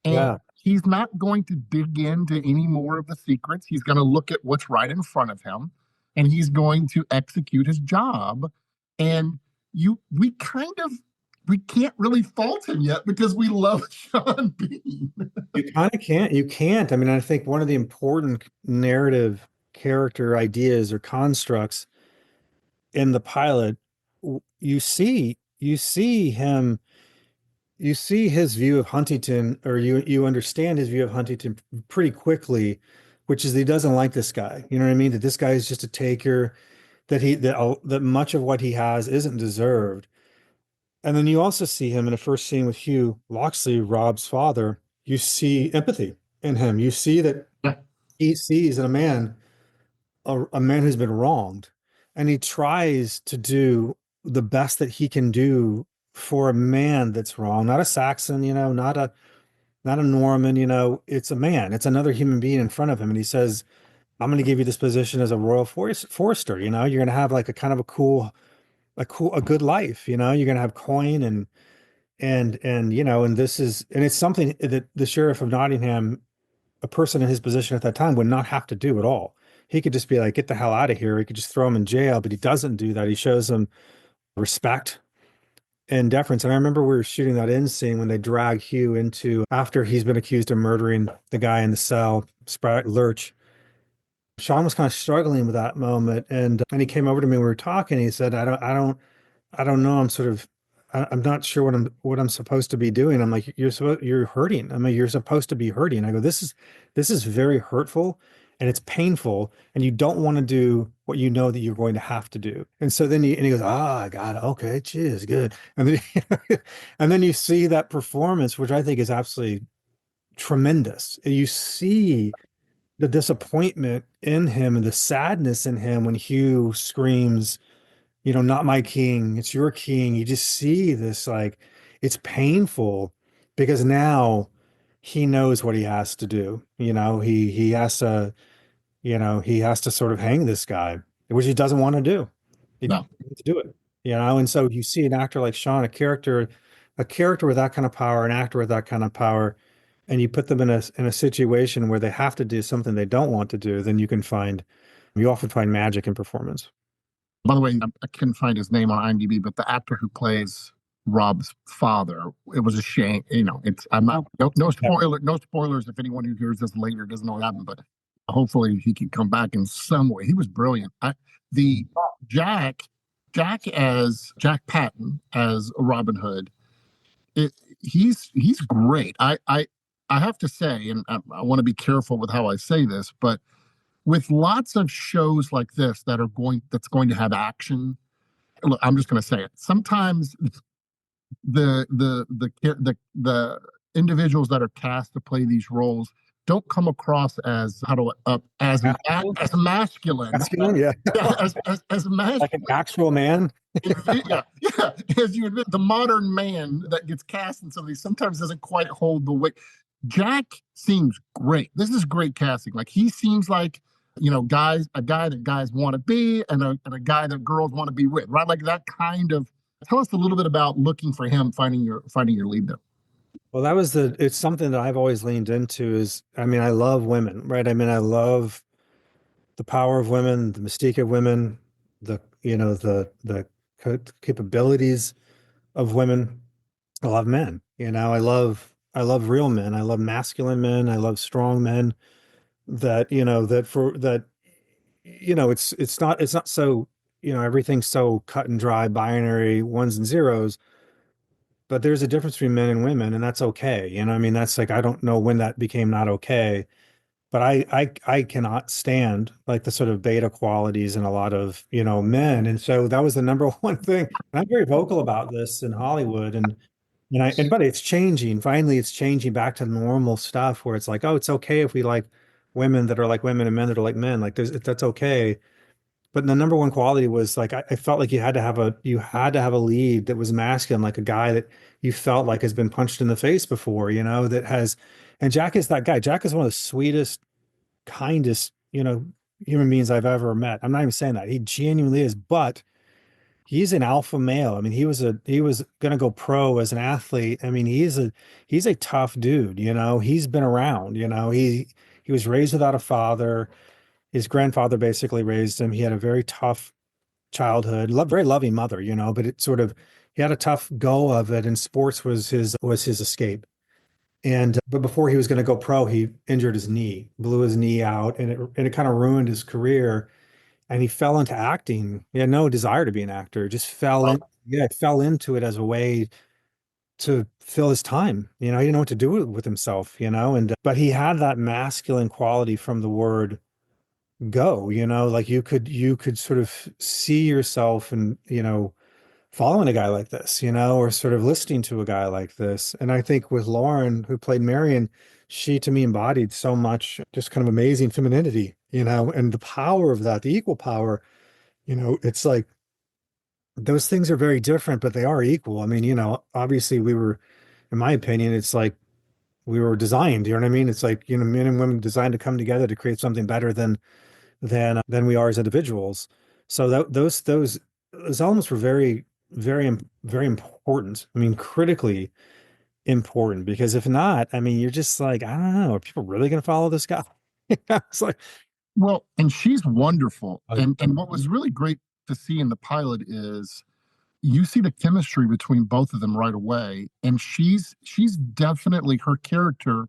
And he's not going to dig into any more of the secrets. He's going to look at what's right in front of him, and he's going to execute his job. And we can't really fault him yet because we love Sean Bean. You kind of can't. You can't. I mean, I think one of the important narrative character ideas or constructs in the pilot, you see him, you see his view of Huntington, or you understand his view of Huntington pretty quickly, which is he doesn't like this guy. You know what I mean? That this guy is just a taker, that much of what he has isn't deserved. And then you also see him in the first scene with Hugh Loxley, Rob's father. You see empathy in him. You see that he sees in a man who's been wronged, and he tries to do the best that he can do for a man that's wrong, not a Saxon, not a Norman, it's a man, it's another human being in front of him. And he says, I'm going to give you this position as a royal forester. You're going to have like a kind of a good life. You're going to have coin and it's something that the Sheriff of Nottingham, a person in his position at that time, would not have to do at all. He could just be like, get the hell out of here. He could just throw him in jail, but he doesn't do that. He shows him respect and deference. And I remember we were shooting that end scene when they drag Hugh into, after he's been accused of murdering the guy in the cell, Lurch. Sean was kind of struggling with that moment, and he came over to me. We were talking. He said, "I don't know. I'm not sure what I'm supposed to be doing." I'm like, "You're hurting. I mean, you're supposed to be hurting." I go, "This is very hurtful, and it's painful, and you don't want to do what you know that you're going to have to do." And so then he goes, "Ah, God, okay, cheers, good." And then and then you see that performance, which I think is absolutely tremendous. You see the disappointment in him and the sadness in him when Hugh screams, "Not my king, it's your king." You just see this, like, it's painful because now he knows what he has to do. He has to, he has to sort of hang this guy, which he doesn't want to do. He doesn't want to do it, and so you see an actor like Sean, a character with that kind of power, an actor with that kind of power, and you put them in a situation where they have to do something they don't want to do, then you often find magic in performance. By the way, I couldn't find his name on IMDb, but the actor who plays Rob's father, it was a shame. I'm not, no spoilers if anyone who hears this later doesn't know what happened, but hopefully he can come back in some way. He was brilliant. Jack Patton as Robin Hood. he's great. I have to say, and I want to be careful with how I say this, but with lots of shows like this that's going to have action, look, I'm just going to say it. Sometimes the individuals that are cast to play these roles don't come across as as masculine, Masculine, yeah. as Like an masculine. actual man. Yeah, yeah. As you admit, the modern man that gets cast in some of these sometimes doesn't quite hold the weight. Jack seems great. This is great casting. Like he seems like a guy that guys want to be, and a guy that girls want to be with, right? Like that kind of. Tell us a little bit about looking for him, finding your lead there. Well, it's something that I've always leaned into is, I mean, I love women, right? I mean, I love the power of women, the mystique of women, the capabilities of women. I love men, I love real men. I love masculine men. I love strong men that, it's not so, everything's so cut and dry, binary ones and zeros, but there's a difference between men and women, and that's okay. I mean, that's like, I don't know when that became not okay, but I cannot stand like the sort of beta qualities in a lot of, men. And so that was the number one thing. And I'm very vocal about this in Hollywood. But it's changing. Finally, it's changing back to normal stuff where it's like, oh, it's okay if we like women that are like women and men that are like men. Like that's okay. But the number one quality was like I felt like you had to have a lead that was masculine, like a guy that you felt like has been punched in the face before, that has, and Jack is that guy. Jack is one of the sweetest, kindest, human beings I've ever met. I'm not even saying that. He genuinely is, but he's an alpha male. I mean, he was gonna go pro as an athlete. I mean, he's a tough dude, he's been around, he was raised without a father. His grandfather basically raised him. He had a very tough childhood, very loving mother, but he had a tough go of it, and sports was his escape. But before he was going to go pro, he injured his knee, blew his knee out, and it kind of ruined his career. And he fell into acting. He had no desire to be an actor, just fell into it as a way to fill his time. He didn't know what to do with himself, and but he had that masculine quality from the word go, like you could sort of see yourself and, following a guy like this, or sort of listening to a guy like this. And I think with Lauren, who played Marion, she to me embodied so much just kind of amazing femininity, and the power of that, the equal power, it's like those things are very different, but they are equal. I mean, obviously in my opinion, it's like we were designed, you know what I mean? It's like, men and women designed to come together to create something better than we are as individuals. So those elements were very, very, very important. I mean, critically important, because if not, I mean, you're just like, I don't know, are people really going to follow this guy? It's like, Well, and she's wonderful. And what was really great to see in the pilot is you see the chemistry between both of them right away. And she's definitely her character.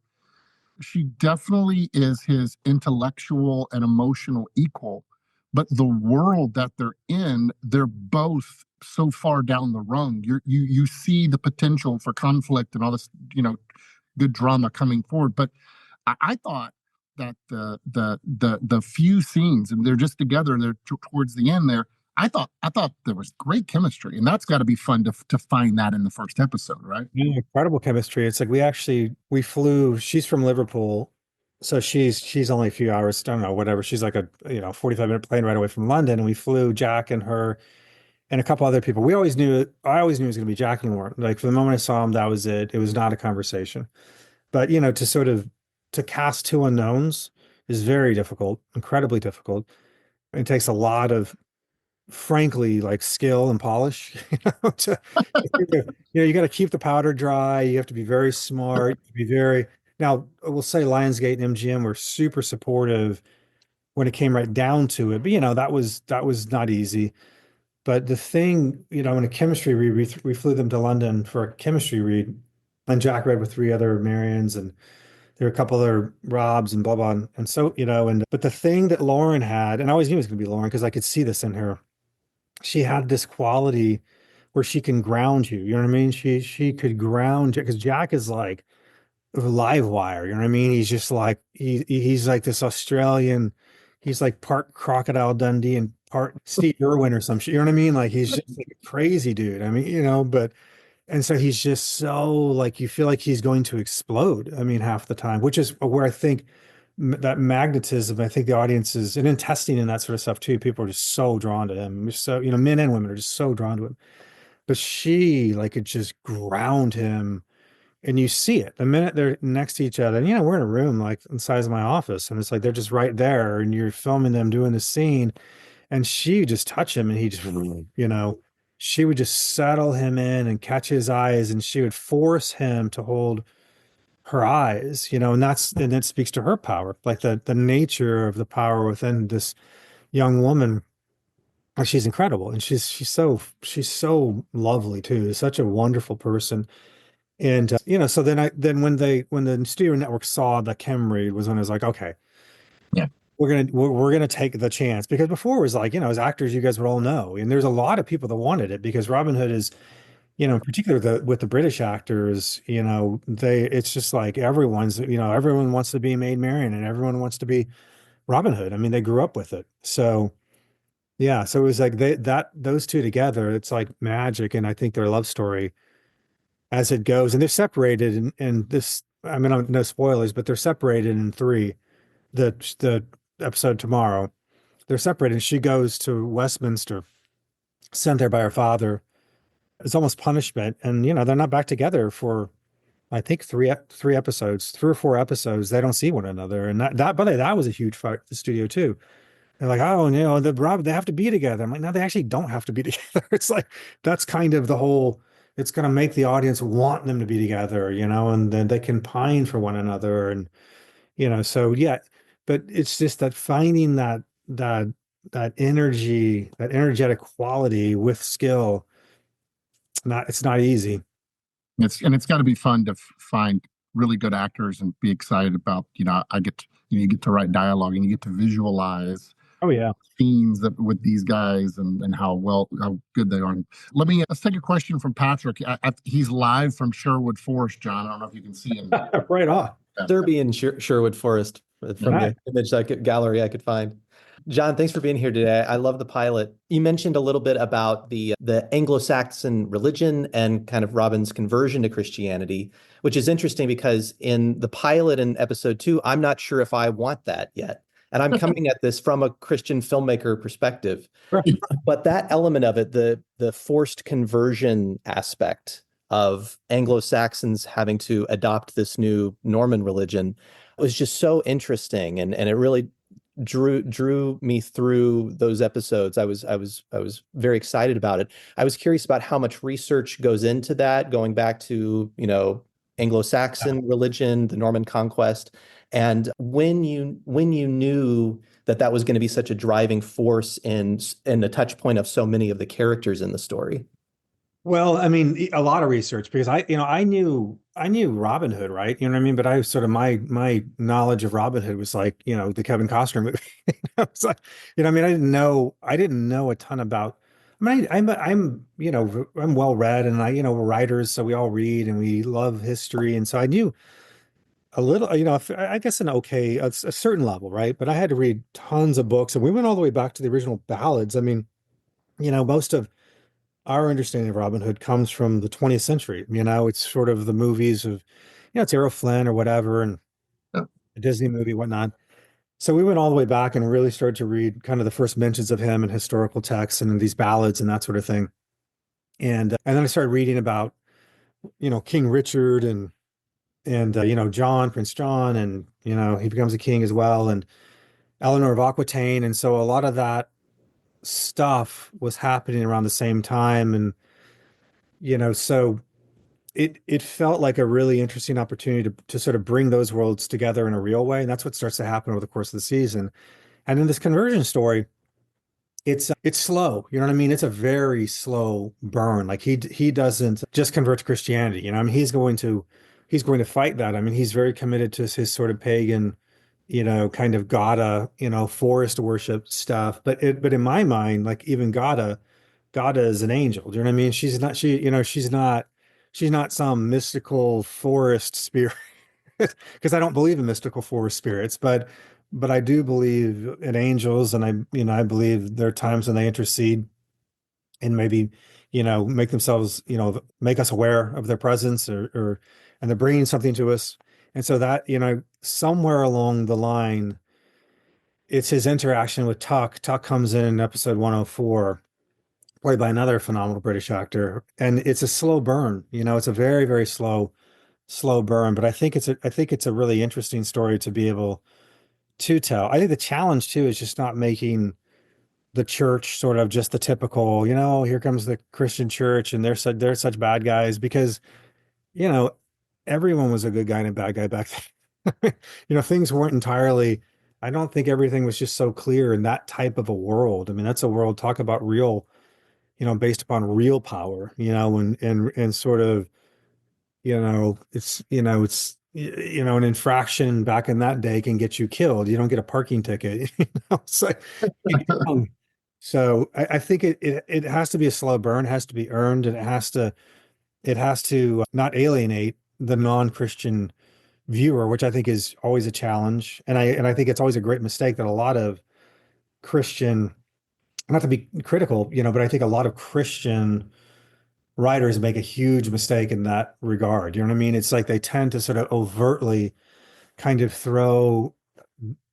She definitely is his intellectual and emotional equal. But the world that they're in, they're both so far down the rung. You see the potential for conflict and all this, good drama coming forward. But I thought that the few scenes, and they're just together, they're towards the end there. I thought there was great chemistry, and that's got to be fun to find that in the first episode, right? yeah, incredible chemistry. It's like we flew. She's from Liverpool, so she's only a few hours. I don't know, whatever. She's like a 45-minute plane right away from London, and we flew Jack and her and a couple other people. I always knew it was going to be Jack and Lauren. Like from the moment I saw him, that was it. It was not a conversation. But to cast two unknowns is very difficult, incredibly difficult. It takes a lot of, frankly, like skill and polish, you got to keep the powder dry. You have to be very smart, now we'll say Lionsgate and MGM were super supportive when it came right down to it. But that was not easy. But the thing, in a chemistry read, we flew them to London for a chemistry read, and Jack read with three other Marians, and there were a couple other Robs and blah blah. And so, but the thing that Lauren had, and I always knew it was going to be Lauren because I could see this in her. She had this quality where she can ground you. You know what I mean? She could ground you because Jack is like a live wire. You know what I mean? He's just like he's like this Australian. He's like part Crocodile Dundee and part Steve Irwin or some shit. You know what I mean? Like he's just like a crazy dude. I mean, but and so he's just so like you feel like he's going to explode. I mean, half the time, which is where I think that magnetism. I think the audience is, and in testing and that sort of stuff too. People are just so drawn to him. So men and women are just so drawn to him. But she like could just ground him, and you see it the minute they're next to each other. And we're in a room like the size of my office, and it's like they're just right there, and you're filming them doing the scene, and she would just touch him, and he just, she would just settle him in and catch his eyes, and she would force him to hold her eyes, and it speaks to her power, like the nature of the power within this young woman. She's incredible, and she's so lovely too. Such a wonderful person. And so then when the studio network saw the chem read was when I was like, okay, Yeah. we're gonna take the chance, because before it was like, as actors, you guys would all know, and there's a lot of people that wanted it because Robin Hood is, in particular with the British actors, it's just like everyone wants to be Maid Marian and everyone wants to be Robin Hood. I mean, they grew up with it. So yeah, so it was like those two together, it's like magic. And I think their love story as it goes, and they're separated in this, I mean, no spoilers, but they're separated in three, the episode tomorrow, they're separated. She goes to Westminster, sent there by her father. It's almost punishment. And, they're not back together for, I think three episodes, 3 or 4 episodes. They don't see one another. And by the way, that was a huge fight at the studio too. They're like, oh, they have to be together. I'm like, no, they actually don't have to be together. It's like, that's kind of the whole, it's going to make the audience want them to be together, and then they can pine for one another. And, so yeah, but it's just that finding that energy, that energetic quality with skill, it's not easy. It's got to be fun to find really good actors and be excited about, you get to write dialogue and you get to visualize Oh yeah. scenes with these guys and how good they are. Let's take a question from Patrick. He's live from Sherwood Forest, John. I don't know if you can see him. Right on. Derby in Sherwood Forest from Right. the image gallery I could find. John, thanks for being here today. I love the pilot. You mentioned a little bit about the Anglo-Saxon religion and kind of Robin's conversion to Christianity, which is interesting because in the pilot in episode 2, I'm not sure if I want that yet. And I'm coming at this from a Christian filmmaker perspective. Right. But that element of it, the forced conversion aspect of Anglo-Saxons having to adopt this new Norman religion was just so interesting. And it really drew me through those episodes. I was very excited about it. I was curious about how much research goes into that, going back to, Anglo-Saxon religion, the Norman conquest, and when you knew that was going to be such a driving force and a touch point of so many of the characters in the story. Well, I mean, a lot of research, because I knew Robin Hood, right? You know what I mean? But I sort of my knowledge of Robin Hood was like, the Kevin Costner movie. I was like, I mean, I didn't know a ton about. I mean, I'm well read, and we're writers, so we all read and we love history, and so I knew a little, I guess a certain level, right? But I had to read tons of books, and we went all the way back to the original ballads. I mean, most of our understanding of Robin Hood comes from the 20th century. It's sort of the movies of, it's Errol Flynn or whatever, and Yeah. a Disney movie, whatnot. So we went all the way back and really started to read kind of the first mentions of him in historical texts and in these ballads and that sort of thing. And then I started reading about, King Richard and Prince John, and he becomes a king as well, and Eleanor of Aquitaine. And so a lot of that stuff was happening around the same time, and so it felt like a really interesting opportunity to sort of bring those worlds together in a real way, and that's what starts to happen over the course of the season. And in this conversion story, it's slow, you know what I mean? It's a very slow burn. Like he doesn't just convert to Christianity, I mean, he's going to fight that. I mean, he's very committed to his sort of pagan, kind of Gada, forest worship stuff. But in my mind, like even Gada God is an angel. Do you know what I mean? She's not some mystical forest spirit because I don't believe in mystical forest spirits, but I do believe in angels, and I believe there are times when they intercede and maybe, make themselves, make us aware of their presence, and they're bringing something to us. And so that, somewhere along the line, it's his interaction with Tuck. Tuck comes in episode 104, played by another phenomenal British actor, and it's a slow burn. It's a very, very slow burn. But I think it's a really interesting story to be able to tell. I think the challenge too is just not making the church sort of just the typical, here comes the Christian church and they're such bad guys, because, you know, everyone was a good guy and a bad guy back then. Things weren't entirely, I don't think everything was just so clear in that type of a world. I mean, that's a world, talk about real, based upon real power, and sort of, an infraction back in that day can get you killed. You don't get a parking ticket. It's like, so I think it has to be a slow burn, has to be earned, and it has to not alienate the non-Christian viewer, which I think is always a challenge. And I think it's always a great mistake that a lot of Christian, not to be critical, but I think a lot of Christian writers make a huge mistake in that regard. You know what I mean? It's like they tend to sort of overtly kind of throw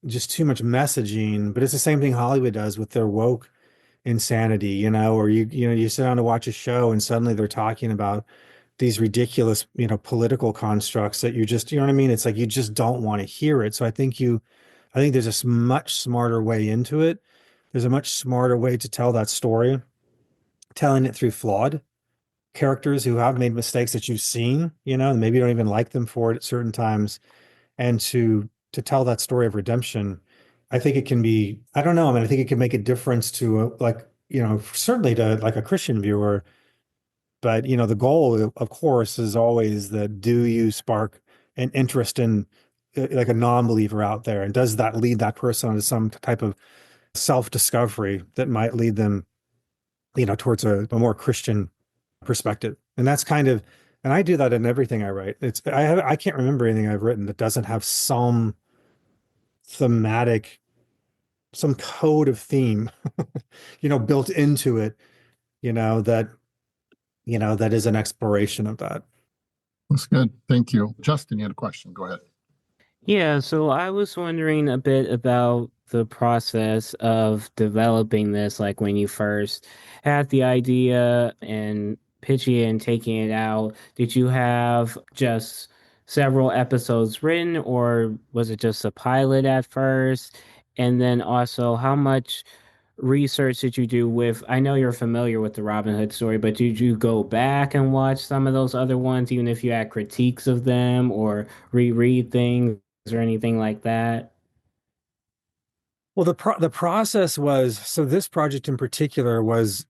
just too much messaging, but it's the same thing Hollywood does with their woke insanity, or you sit down to watch a show and suddenly they're talking about these ridiculous, political constructs that you just, you know what I mean? It's like you just don't want to hear it. So I think there's a much smarter way into it. There's a much smarter way to tell that story, telling it through flawed characters who have made mistakes that you've seen, and maybe you don't even like them for it at certain times, and to tell that story of redemption. I think it can be, I don't know, I mean, I think it can make a difference to certainly to like a Christian viewer, but the goal, of course, is always that do you spark an interest in like a non-believer out there, and does that lead that person to some type of self-discovery that might lead them, towards a more Christian perspective. And that's kind of, and I do that in everything I write. I can't remember anything I've written that doesn't have some thematic, some code of theme, built into it, that, that is an exploration of that. That's good. Thank you. Justin, you had a question. Go ahead. Yeah, so I was wondering a bit about the process of developing this, like when you first had the idea and pitching it and taking it out. Did you have just several episodes written, or was it just a pilot at first? And then also, how much research did you do with, I know you're familiar with the Robin Hood story, but did you go back and watch some of those other ones, even if you had critiques of them, or reread things or anything like that? Well, the process was, so this project in particular was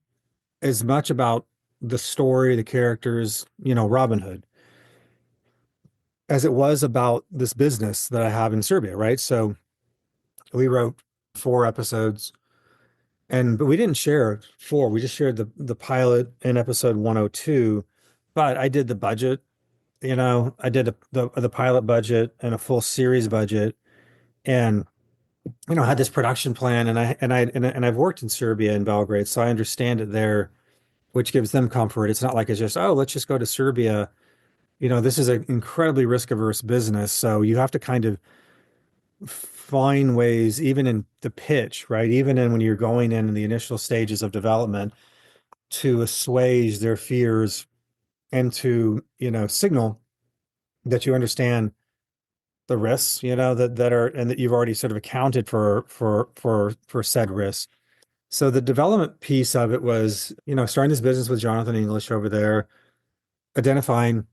as much about the story, the characters, Robin Hood, as it was about this business that I have in Serbia, right? So we wrote 4 episodes, but we didn't share 4. We just shared the pilot in episode 102. But I did the budget, I did the pilot budget and a full series budget, and had this production plan, and I've worked in Serbia and Belgrade, so I understand it there, which gives them comfort. It's not like it's just, oh, let's just go to Serbia. This is an incredibly risk-averse business, so you have to kind of find ways, even in the pitch, right? Even when you're going in the initial stages of development, to assuage their fears and to, signal that you understand the risks, that are, and that you've already sort of accounted for said risks. So the development piece of it was, starting this business with Jonathan English over there, identifying,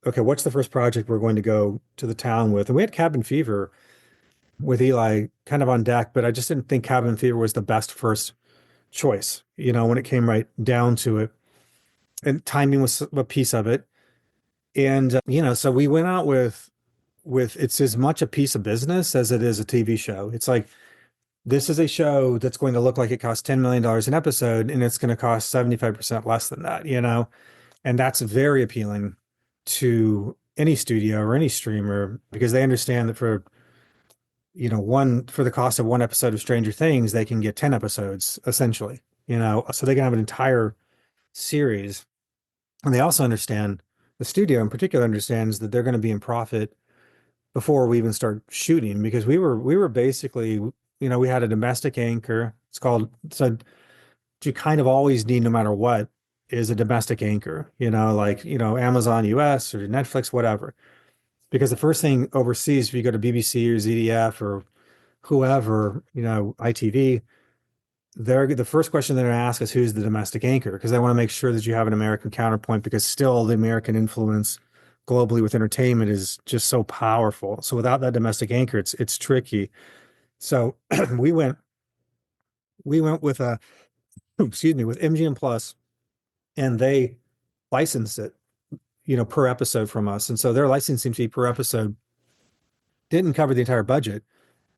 okay, what's the first project we're going to go to the town with? And we had Cabin Fever with Eli kind of on deck, but I just didn't think Cabin Fever was the best first choice, when it came right down to it. And timing was a piece of it. And, so we went out with it's as much a piece of business as it is a TV show. It's like, this is a show that's going to look like it costs $10 million an episode, and it's going to cost 75% less than that, And that's very appealing to any studio or any streamer because they understand that for the cost of one episode of Stranger Things, they can get 10 episodes essentially, so they can have an entire series. And they also understand, the studio in particular understands that they're going to be in profit before we even start shooting, because we were basically, we had a domestic anchor. So you kind of always need, no matter what, is a domestic anchor, like, Amazon US or Netflix, whatever. Because the first thing overseas, if you go to BBC or ZDF or whoever, ITV, the first question they're going to ask is who's the domestic anchor, because they want to make sure that you have an American counterpoint, because still the American influence globally with entertainment is just so powerful. So without that domestic anchor, it's tricky. So we went with with MGM Plus, and they licensed it, per episode from us. And so their licensing fee per episode didn't cover the entire budget,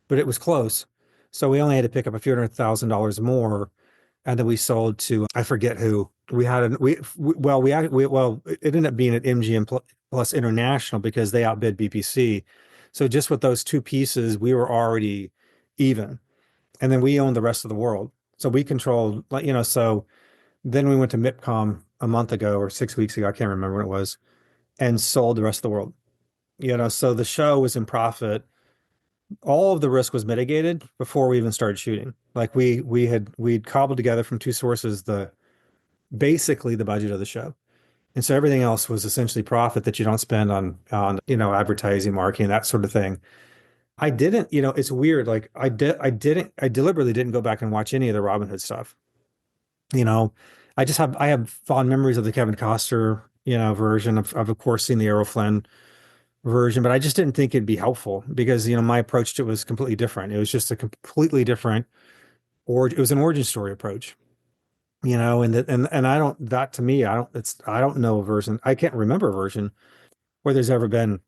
but it was close. So we only had to pick up a few $100,000 more, and then we sold to, I forget who. It ended up being at MGM Plus International because they outbid BPC. So just with those two pieces, we were already even. And then we owned the rest of the world. So we controlled, so then we went to MIPCOM a month ago or 6 weeks ago, I can't remember when it was, and sold the rest of the world. So the show was in profit. All of the risk was mitigated before we even started shooting. Like we'd cobbled together from two sources basically the budget of the show. And so everything else was essentially profit that you don't spend on advertising, marketing, that sort of thing. I didn't, it's weird. Like I deliberately didn't go back and watch any of the Robin Hood stuff. I have fond memories of the Kevin Costner, version of course, seen the Errol Flynn version, but I just didn't think it'd be helpful because, my approach to it was completely different. It was just a completely different, or it was an origin story approach, and I don't, that to me, I don't know a version. I can't remember a version where there's ever been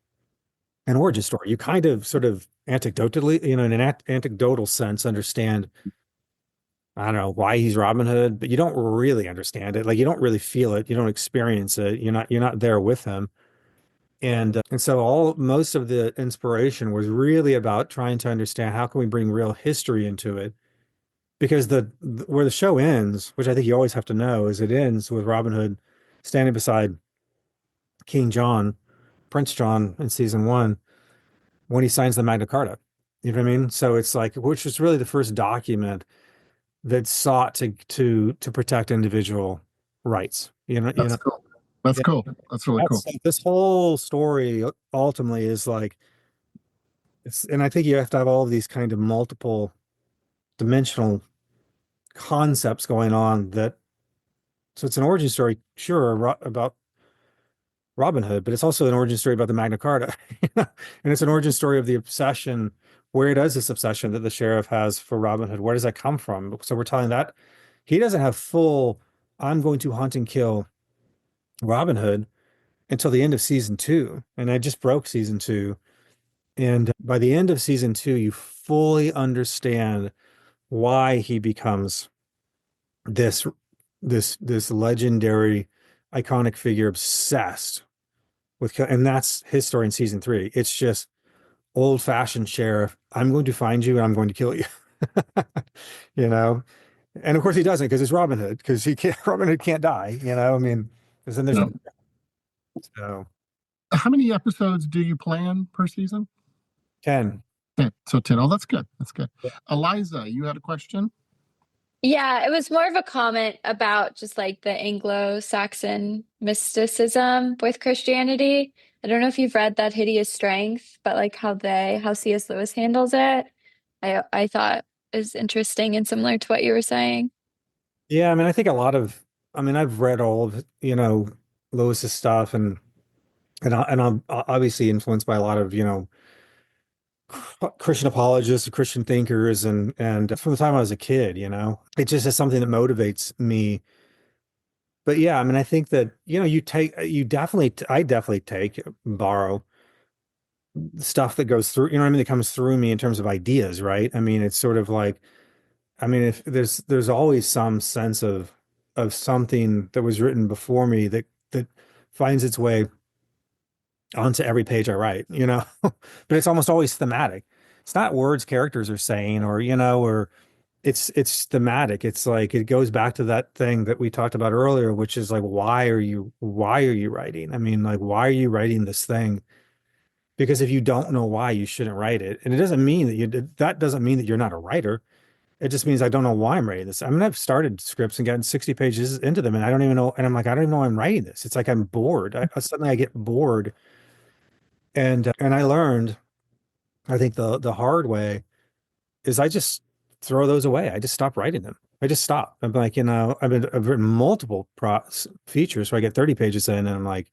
an origin story. You kind of sort of anecdotally, in an anecdotal sense, understand, I don't know why he's Robin Hood, but you don't really understand it. Like you don't really feel it. You don't experience it. You're not there with him. And so most of the inspiration was really about trying to understand how can we bring real history into it, because where the show ends, which I think you always have to know, is it ends with Robin Hood standing beside King John, Prince John in season 1, when he signs the Magna Carta. You know what I mean? So it's like, which was really the first document that sought to protect individual rights. That's cool. That's cool. That's really cool. This whole story ultimately is like, and I think you have to have all of these kind of multiple dimensional concepts going on so it's an origin story, sure, about Robin Hood, but it's also an origin story about the Magna Carta. And it's an origin story of the obsession. Where does this obsession that the sheriff has for Robin Hood, where does that come from? So we're telling that he doesn't have full, I'm going to hunt and kill Robin Hood until the end of season 2. And I just broke season 2. And by the end of season 2, you fully understand why he becomes this legendary, iconic figure obsessed with, and that's his story in season 3. It's just old-fashioned sheriff. I'm going to find you and I'm going to kill you. And of course he doesn't, because it's Robin Hood, because Robin Hood can't die, I mean, because then there's No. So How many episodes do you plan per season? 10. 10. So 10. Oh, that's good. That's good. Yeah. Eliza, you had a question? Yeah, it was more of a comment about just like the Anglo-Saxon mysticism with Christianity. I don't know if you've read That Hideous Strength, but like how C.S. Lewis handles it, I thought is interesting and similar to what you were saying. Yeah, I mean, I've read all of, Lewis's stuff, and I'm obviously influenced by a lot of, Christian apologists, Christian thinkers, and from the time I was a kid, it just is something that motivates me. But yeah, I mean, I think that, I definitely take, borrow stuff that goes through, you know what I mean, that comes through me in terms of ideas, right? I mean, it's sort of like, I mean, if there's always some sense of something that was written before me that finds its way onto every page I write, you know. But it's almost always thematic. It's not words characters are saying, or you know, or it's thematic. It's like it goes back to that thing that we talked about earlier, which is like, why are you writing? I mean, like, why are you writing this thing? Because if you don't know why, you shouldn't write it. And it doesn't mean that doesn't mean that you're not a writer. It just means I don't know why I'm writing this. I mean, I've started scripts and gotten 60 pages into them, and I don't even know. And I'm like, I don't even know why I'm writing this. It's like I'm bored. Suddenly I get bored, and I learned, I think the hard way is I just throw those away. I just stop writing them. I just stop. I'm like, you know, I've written multiple features, so I get 30 pages in, and I'm like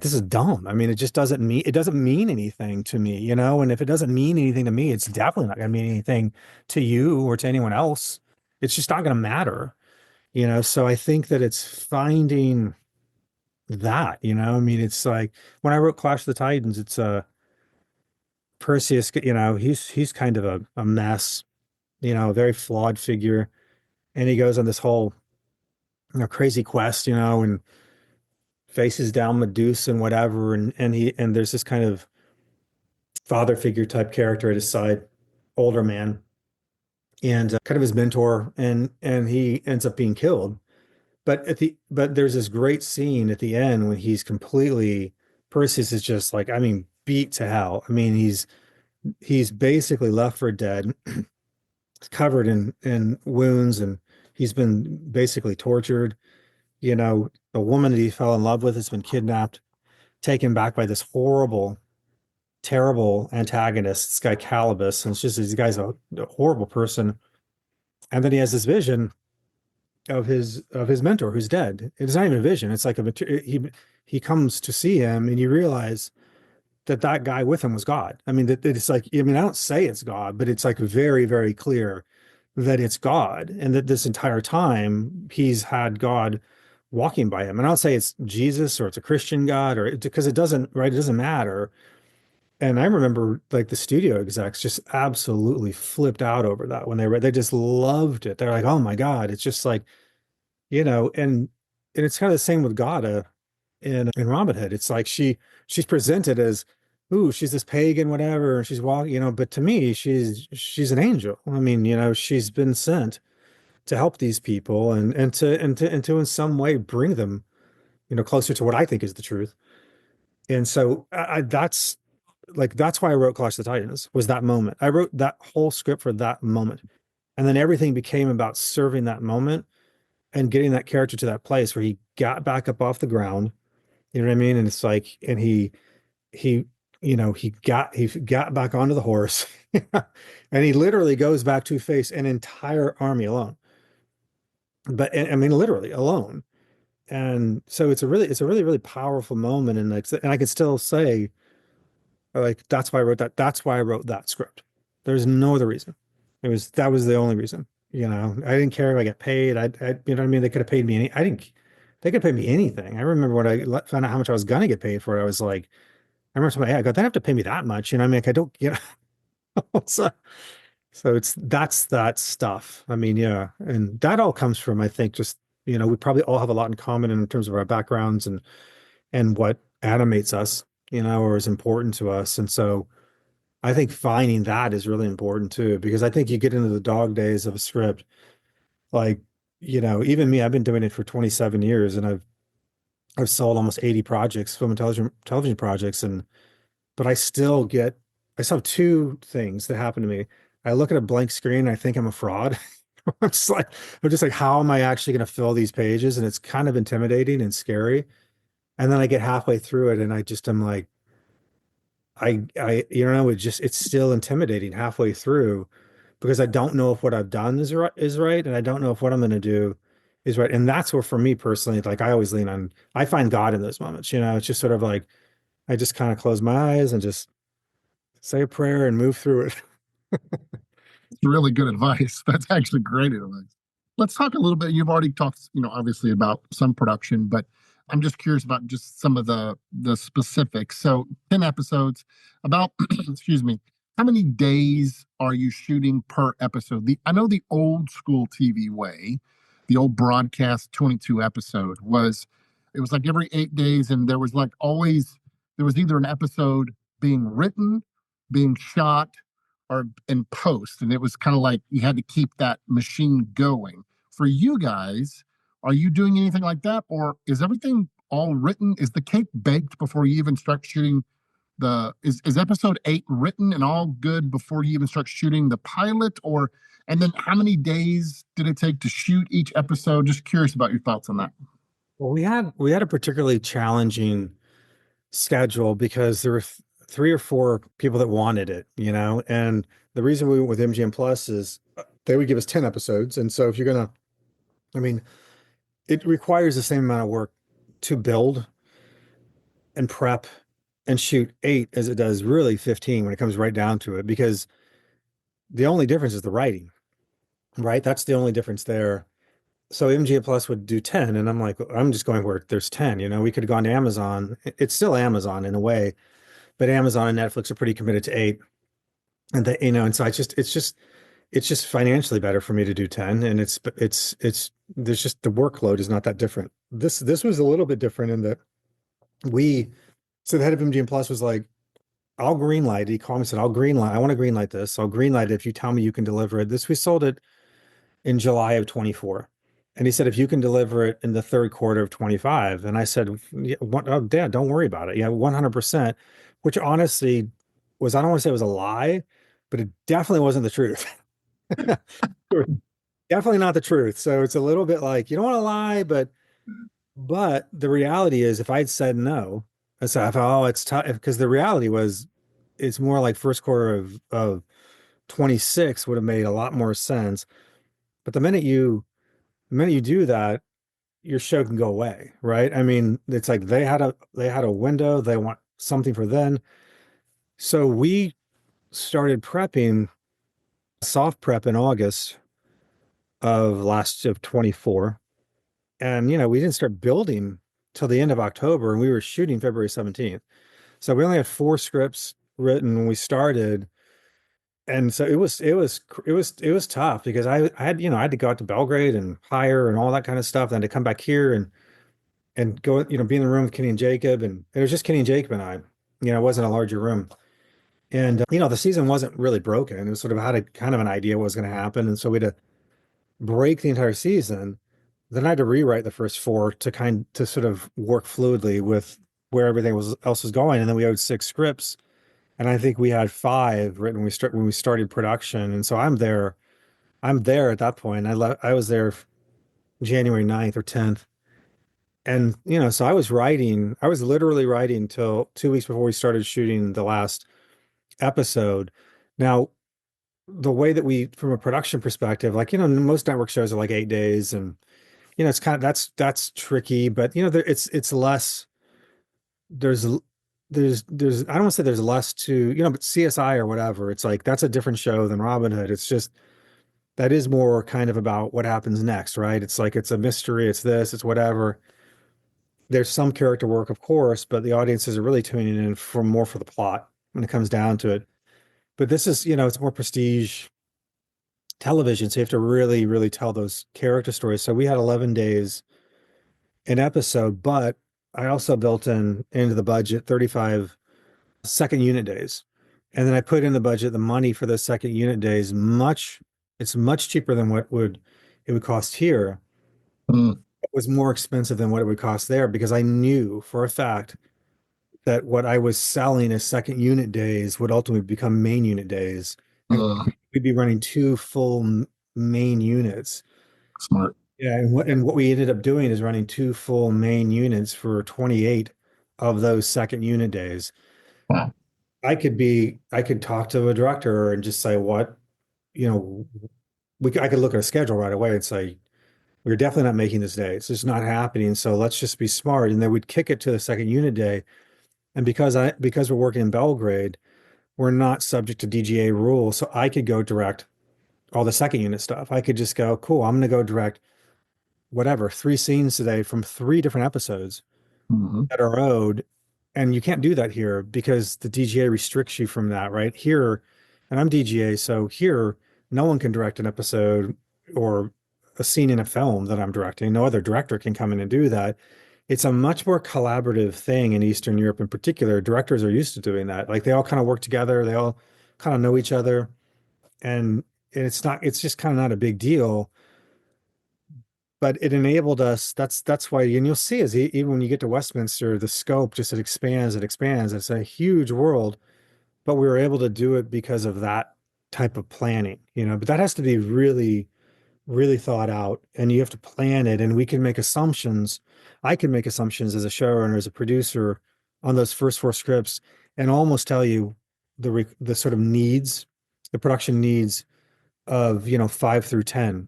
this is dumb. I mean, it doesn't mean anything to me, you know. And if it doesn't mean anything to me, it's definitely not going to mean anything to you or to anyone else. It's just not going to matter, you know. So I think that it's finding that, you know. I mean, it's like when I wrote Clash of the Titans, it's Perseus, you know, he's kind of a mess, you know, a very flawed figure, and he goes on this whole, you know, crazy quest, you know, and faces down Medusa and whatever, and there's this kind of father figure type character at his side, older man, and kind of his mentor, and he ends up being killed. But there's this great scene at the end when he's completely Perseus is just like, I mean, beat to hell. I mean, he's basically left for dead, covered in wounds, and he's been basically tortured. You know, the woman that he fell in love with has been kidnapped, taken back by this horrible, terrible antagonist, this guy Calibus. And it's just this guy's a horrible person. And then he has this vision of his mentor who's dead. It's not even a vision. It's like he comes to see him, and you realize that guy with him was God. I mean, that it's like, I mean, I don't say it's God, but it's like very, very clear that it's God, and that this entire time he's had God walking by him. And I'll say it's Jesus or it's a Christian God, or because it doesn't, right? It doesn't matter. And I remember like the studio execs just absolutely flipped out over that when they read, they just loved it. They're like, oh my God, it's just like, you know, and it's kind of the same with Gada in Robin Hood. It's like she's presented as, ooh, she's this pagan, whatever, and she's walking, you know, but to me, she's an angel. I mean, you know, she's been sent to help these people and to in some way bring them, you know, closer to what I think is the truth. And so that's like that's why I wrote Clash of the Titans, was that moment. I wrote that whole script for that moment. And then everything became about serving that moment and getting that character to that place where he got back up off the ground. You know what I mean? And it's like, and he you know, he got back onto the horse and he literally goes back to face an entire army alone. But I mean, literally alone. And so it's a really, really powerful moment. And like, and I could still say, like, that's why I wrote that. That's why I wrote that script. There's no other reason. That was the only reason. You know, I didn't care if I get paid. You know what I mean? They could have paid me they could pay me anything. I remember when I found out how much I was going to get paid for it. I was like, I remember somebody, I go, they don't have to pay me that much. You know what I mean? Like, I don't, you know, so that's that stuff. I mean, yeah. And that all comes from, I think, just, you know, we probably all have a lot in common in terms of our backgrounds and what animates us, you know, or is important to us. And so I think finding that is really important too, because I think you get into the dog days of a script, like, you know, even me, I've been doing it for 27 years, and I've sold almost 80 projects, film and television projects, but I still have two things that happen to me. I look at a blank screen and I think I'm a fraud. I'm just like, how am I actually going to fill these pages? And it's kind of intimidating and scary. And then I get halfway through it and I'm like, you know, it's still intimidating halfway through, because I don't know if what I've done is right. And I don't know if what I'm going to do is right. And that's where, for me personally, like I always I find God in those moments, you know. It's just sort of like, I just kind of close my eyes and just say a prayer and move through it. It's really good advice. That's actually great advice. Let's talk a little bit. You've already talked, you know, obviously about some production, but I'm just curious about just some of the specifics. So 10 episodes, about excuse me, how many days are you shooting per episode? I know the old school TV way, the old broadcast 22 episode was, it was like every 8 days, and there was like always, there was either an episode being written, being shot, or in post, and it was kind of like you had to keep that machine going. For you guys, are you doing anything like that, or is everything all written? Is the cake baked before you even start shooting is episode 8 written and all good before you even start shooting the pilot? Or and then how many days did it take to shoot each episode? Just curious about your thoughts on that. Well, we had a particularly challenging schedule because there were 3 or 4 people that wanted it, and the reason we went with MGM Plus is they would give us 10 episodes. And so if you're gonna, I mean, it requires the same amount of work to build and prep and shoot 8 as it does really 15 when it comes right down to it, because the only difference is the writing, right? That's the only difference there. So MGM Plus would do 10, and I'm like, I'm just going where there's 10. We could have gone to Amazon. It's still Amazon in a way, but Amazon and Netflix are pretty committed to 8. And and so it's just financially better for me to do 10. And it's there's just, the workload is not that different. This was a little bit different in that so the head of MGM Plus was like, I'll greenlight. He called me and said, I want to greenlight this. I'll greenlight it if you tell me you can deliver it. We sold it in July of 24. And he said, if you can deliver it in the third quarter of 25. And I said, oh, Dad, don't worry about it. Yeah, 100%, which honestly was, I don't want to say it was a lie, but it definitely wasn't the truth. Definitely not the truth. So it's a little bit like, you don't want to lie, but the reality is, if I'd said no, I said, oh, it's tough, because the reality was, it's more like first quarter of 26 would have made a lot more sense. But the minute you do that, your show can go away, right? I mean, it's like they had a window, they want something for then. So we started prepping, soft prep, in August of 24. And we didn't start building till the end of October, and we were shooting February 17th. So we only had 4 scripts written when we started. And so it was tough, because I had to go out to Belgrade and hire and all that kind of stuff, then to come back here and go, be in the room with Kenny and Jacob, and it was just Kenny and Jacob and I, it wasn't a larger room. And the season wasn't really broken. It was sort of, had a kind of an idea what was going to happen, and so we had to break the entire season. Then I had to rewrite the first 4 to sort of work fluidly with where everything else was going. And then we had 6 scripts, and I think we had 5 written when we started production. And so I'm there at that point. I was there January 9th or 10th. And so I was literally writing till 2 weeks before we started shooting the last episode. Now, the way that from a production perspective, like, most network shows are like 8 days, and it's kind of, that's tricky, but it's less, there's I don't want to say there's less to, but CSI or whatever, it's like, that's a different show than Robin Hood. It's just, that is more kind of about what happens next, right? It's like, it's a mystery, it's this, it's whatever. There's some character work, of course, but the audiences are really tuning in more for the plot when it comes down to it. But this is, it's more prestige television, so you have to really, really tell those character stories. So we had 11 days an episode, but I also built into the budget 35 second unit days. And then I put in the budget the money for the second unit days. It's much cheaper than what it would cost here. It was more expensive than what it would cost there, because I knew for a fact that what I was selling as second unit days would ultimately become main unit days. We'd be running 2 full main units. Smart. Yeah, and what we ended up doing is running 2 full main units for 28 of those second unit days. Wow. I could talk to a director and just say, I could look at a schedule right away and say, we're definitely not making this day. It's just not happening. So let's just be smart. And then we'd kick it to the second unit day. And because we're working in Belgrade, we're not subject to DGA rules. So I could go direct all the second unit stuff. I could just go, cool, I'm going to go direct whatever, 3 scenes today from 3 different episodes. Mhm. that are owed. And you can't do that here because the DGA restricts you from that, right? Here, and I'm DGA, so here, no one can direct an episode or a scene in a film that I'm directing. No other director can come in and do that. It's a much more collaborative thing in Eastern Europe in particular. Directors are used to doing that. Like they all kind of work together, they all kind of know each other, and it's just kind of not a big deal. But it enabled us. That's why, and you'll see as even when you get to Westminster, the scope just it expands, it expands. It's a huge world, but we were able to do it because of that type of planning, But that has to be really, really thought out, and you have to plan it. And we can make assumptions. I can make assumptions as a showrunner, as a producer, on those first four scripts, and almost tell you the sort of needs, the production needs of 5 through 10,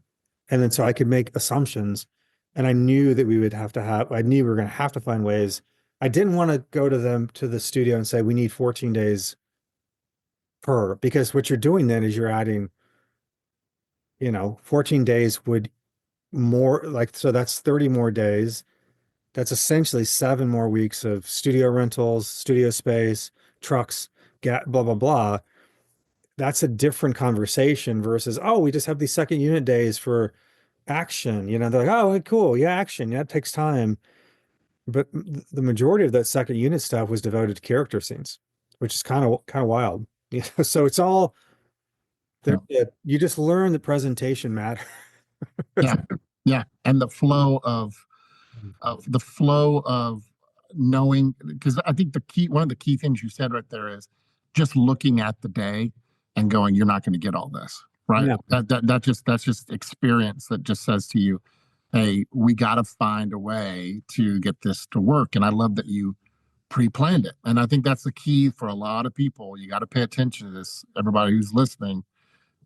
and then so I could make assumptions, and I knew that I knew we were going to have to find ways. I didn't want to go to the studio and say we need 14 days per, because what you're doing then is you're adding 14 days would more like, so that's 30 more days. That's essentially 7 more weeks of studio rentals, studio space, trucks, blah blah blah. That's a different conversation versus, oh, we just have these second unit days for action. They're like, oh, cool. Yeah, action. Yeah, it takes time. But the majority of that second unit stuff was devoted to character scenes, which is kind of wild. So it's all there. You just learn that presentation matters. Yeah, yeah, and the flow of knowing, because I think one of the key things you said right there is just looking at the day and going, you're not going to get all this, right? Yeah. That's just experience that just says to you, hey, we got to find a way to get this to work. And I love that you pre-planned it. And I think that's the key for a lot of people. You got to pay attention to this. Everybody who's listening,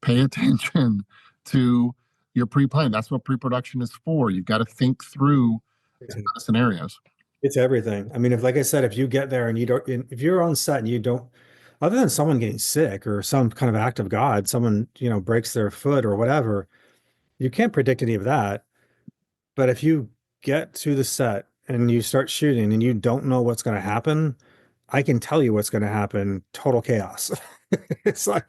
pay attention to your pre-plan. That's what pre-production is for. You've got to think through scenarios. It's everything. I mean, like I said, if you get there and if you're on set and you don't, other than someone getting sick or some kind of act of God, someone, breaks their foot or whatever, you can't predict any of that. But if you get to the set and you start shooting and you don't know what's going to happen, I can tell you what's going to happen. Total chaos. It's like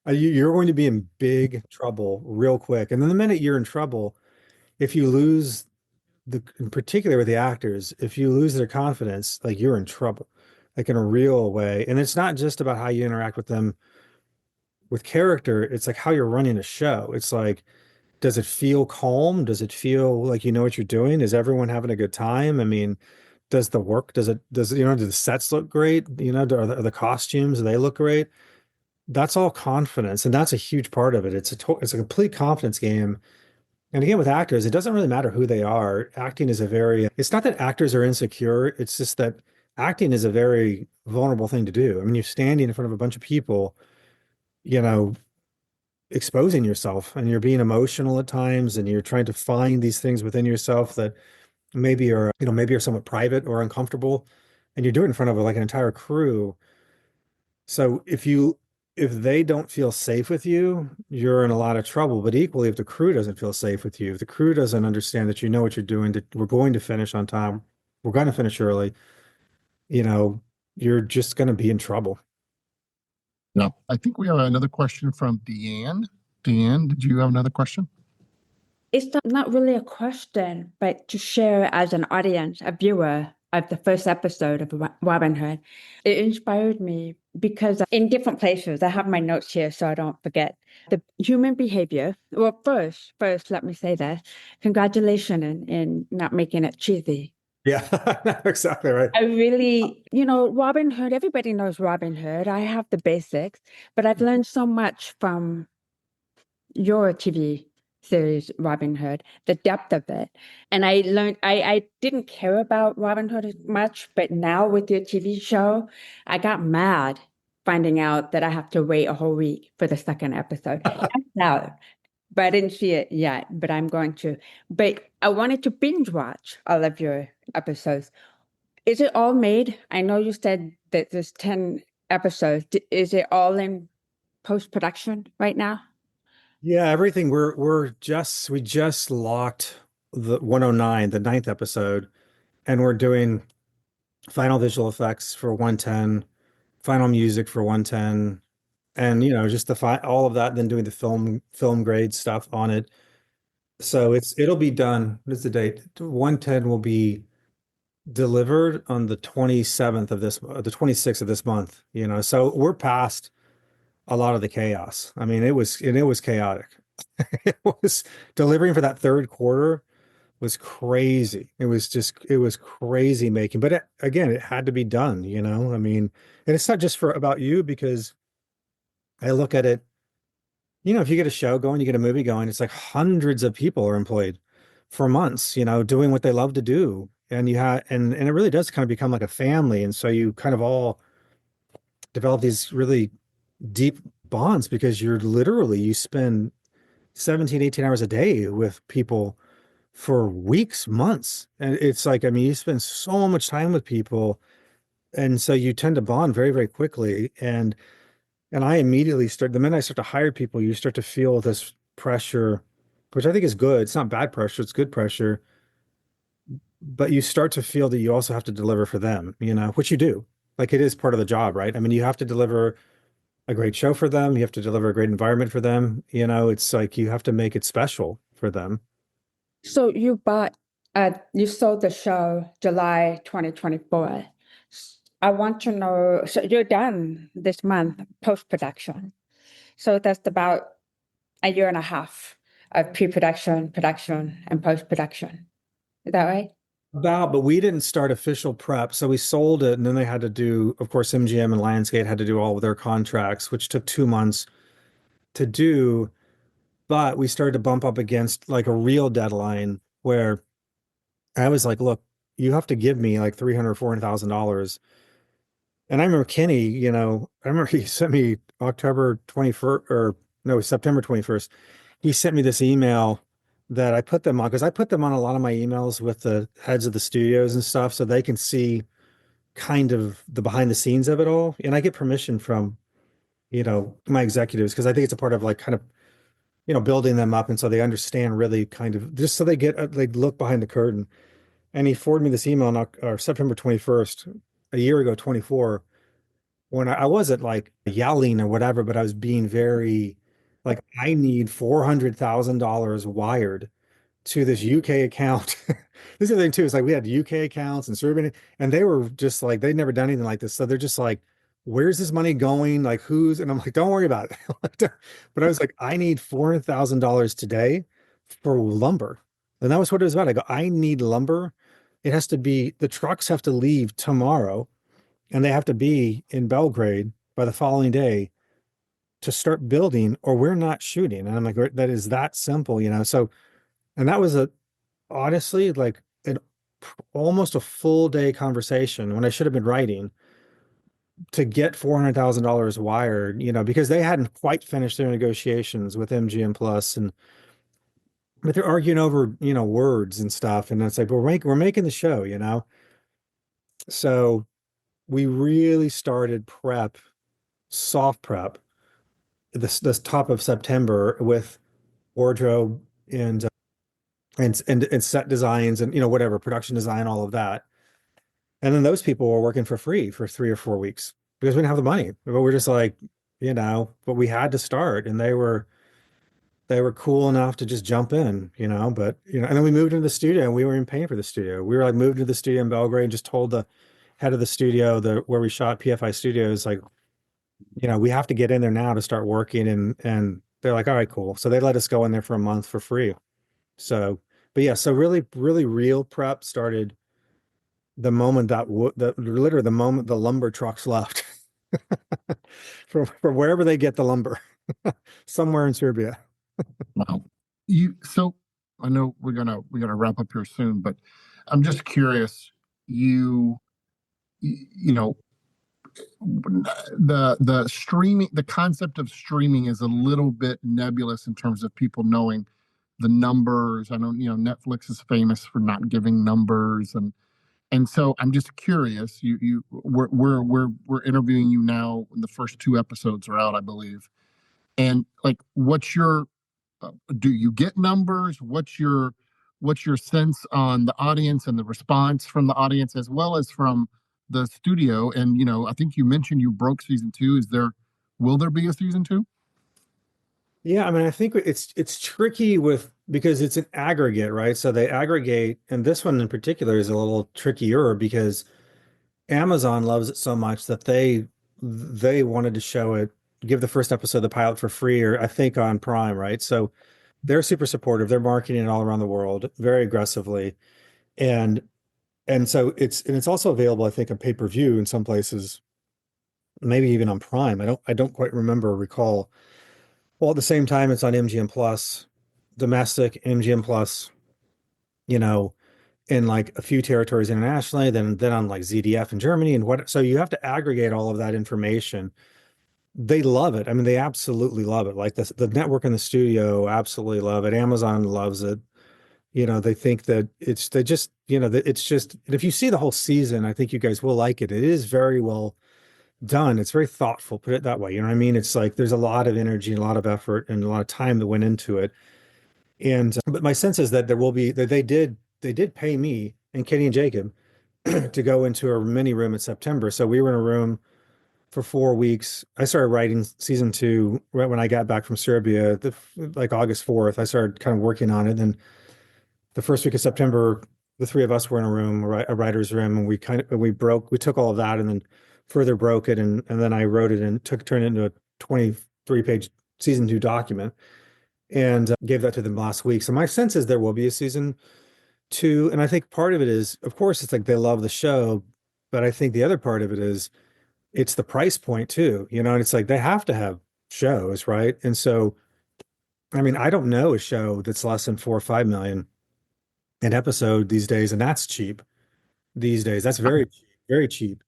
you're going to be in big trouble real quick. And then the minute you're in trouble, if you lose in particular with the actors, if you lose their confidence, like you're in trouble, like in a real way. And it's not just about how you interact with them with character. It's like how you're running a show. It's like, does it feel calm? Does it feel like you know what you're doing? Is everyone having a good time? I mean, does the work, do the sets look great? Are the costumes, do they look great? That's all confidence. And that's a huge part of it. It's a complete confidence game. And again, with actors, it doesn't really matter who they are. Acting is it's not that actors are insecure. It's just that acting is a very vulnerable thing to do. I mean, you're standing in front of a bunch of people, you know, exposing yourself, and you're being emotional at times, and you're trying to find these things within yourself that maybe are somewhat private or uncomfortable, and you're doing it in front of like an entire crew. So if they don't feel safe with you, you're in a lot of trouble. But equally, if the crew doesn't feel safe with you, if the crew doesn't understand that you know what you're doing, that we're going to finish on time, we're going to finish early, you're just going to be in trouble. Yeah. I think we have another question from Deanne. Deanne, did you have another question? It's not really a question, but to share as an audience, a viewer of the first episode of Robin Hood. It inspired me because in different places, I have my notes here so I don't forget. The human behavior, well, first, let me say that. Congratulations in not making it cheesy. Yeah, exactly right. I really, Robin Hood, everybody knows Robin Hood. I have the basics, but I've learned so much from your TV series, Robin Hood, the depth of it. And I learned, I didn't care about Robin Hood as much, but now with your TV show, I got mad finding out that I have to wait a whole week for the second episode. Now, but I didn't see it yet, but I'm going to. But I wanted to binge watch all of your episodes. Is it all made? I know you said that there's 10 episodes. Is it all in post-production right now? Yeah, everything. We just locked the 109, the 9th episode, and we're doing final visual effects for 110, final music for 110, and just all of that, then doing the film grade stuff on it. So it'll be done. What is the date? 110 will be delivered on the 27th of the 26th of this month, So we're past a lot of the chaos. I mean, it was chaotic. It was delivering for that third quarter was crazy. It was crazy making, but again, it had to be done. I mean, and it's not just about you, because I look at it, if you get a show going, you get a movie going, it's like hundreds of people are employed for months, doing what they love to do. And and it really does kind of become like a family. And so you kind of all develop these really deep bonds, because you spend 17, 18 hours a day with people for weeks, months. And it's like, I mean, you spend so much time with people. And so you tend to bond very, very quickly. And I immediately the minute I start to hire people, you start to feel this pressure, which I think is good. It's not bad pressure, it's good pressure. But you start to feel that you also have to deliver for them, which you do. Like, it is part of the job, right? I mean, you have to deliver a great show for them. You have to deliver a great environment for them. It's like you have to make it special for them. So you sold the show July 2024. I want to know, so you're done this month post-production. So that's about a year and a half of pre-production, production, and post-production. Is that right? But we didn't start official prep. So we sold it, and then they had to do, of course, MGM and Lionsgate had to do all of their contracts, which took 2 months to do. But we started to bump up against like a real deadline where I was like, look, you have to give me like $300,000, $400,000. And I remember Kenny, I remember he sent me October 21st, or no, September 21st. He sent me this email that I put them on, because I put them on a lot of my emails with the heads of the studios and stuff, so they can see kind of the behind the scenes of it all. And I get permission from, my executives, because I think it's a part of like kind of, building them up. And so they understand really kind of, just so they look behind the curtain. And he forwarded me this email on September 21st, a year ago, 24, when I wasn't like yelling or whatever, but I was being very like, I need $400,000 wired to this UK account. This is the thing too, is like we had UK accounts and Serbian, and they were just like, they'd never done anything like this. So they're just like, where's this money going? Like, and I'm like, don't worry about it. But I was like, I need $400,000 today for lumber. And that was what it was about. I go, I need lumber. It has to be, the trucks have to leave tomorrow, and they have to be in Belgrade by the following day to start building, or we're not shooting. And I'm like, that is that simple, So, and that was honestly like almost a full day conversation when I should have been writing, to get $400,000 wired, because they hadn't quite finished their negotiations with MGM Plus, but they're arguing over, words and stuff. And it's like, we're making the show, So we really started soft prep, this top of September, with wardrobe and set designs and whatever, production design, all of that. And then those people were working for free for 3 or 4 weeks because we didn't have the money. But we're just like, but we had to start, and they were cool enough to just jump in, but and then we moved into the studio, and we were even paying for the studio. We were like moved to the studio in Belgrade and just told the head of the studio, where we shot, PFI Studios, like, we have to get in there now to start working. And they're like, all right, cool. So they let us go in there for a month for free. So, but yeah, so really, really real prep started the moment literally the moment the lumber trucks left from wherever they get the lumber, somewhere in Serbia. Wow. So I know we're gonna wrap up here soon, but I'm just curious, you know, the streaming, the concept of streaming is a little bit nebulous in terms of people knowing the numbers. I know, Netflix is famous for not giving numbers, and so I'm just curious. We're interviewing you now, and the first 2 episodes are out, I believe. And like, what's your do you get numbers? What's your sense on the audience and the response from the audience, as well as from the studio, and I think you mentioned you broke season two. Will there be a season two? Yeah, I mean, I think it's tricky because it's an aggregate, right? So they aggregate, and this one in particular is a little trickier because Amazon loves it so much that they wanted to show it, give the first episode the pilot for free, or I think on Prime, right? So they're super supportive. They're marketing it all around the world very aggressively. And so it's also available, I think, on pay-per-view in some places, maybe even on Prime. I don't quite remember or recall. Well, at the same time, it's on MGM Plus, domestic MGM Plus, you know, in like a few territories internationally, then on like ZDF in Germany and what. So you have to aggregate all of that information. They love it. I mean, they absolutely love it. Like the network and the studio absolutely love it. Amazon loves it. They think that they just, that it's just, and if you see the whole season, I think you guys will like it. It is very well done. It's very thoughtful, put it that way. You know what I mean? It's like there's a lot of energy and a lot of effort and a lot of time that went into it. And but my sense is that there will be that they did pay me and Kenny and Jacob to go into a mini room in September. So we were in a room for 4 weeks. I started writing season two right when I got back from Serbia, like August 4th. I started kind of working on it. And the first week of September, the three of us were in a room, a writer's room, and we took all of that and then further broke it. And then I wrote it and turned it into a 23-page season two document and gave that to them last week. So my sense is there will be a season two. And I think part of it is, of course, it's like they love the show, but I think the other part of it is it's the price point too, and it's like they have to have shows, right? And so, I mean, I don't know a show that's less than 4 or 5 million an episode these days, and that's cheap these days. That's very, very cheap.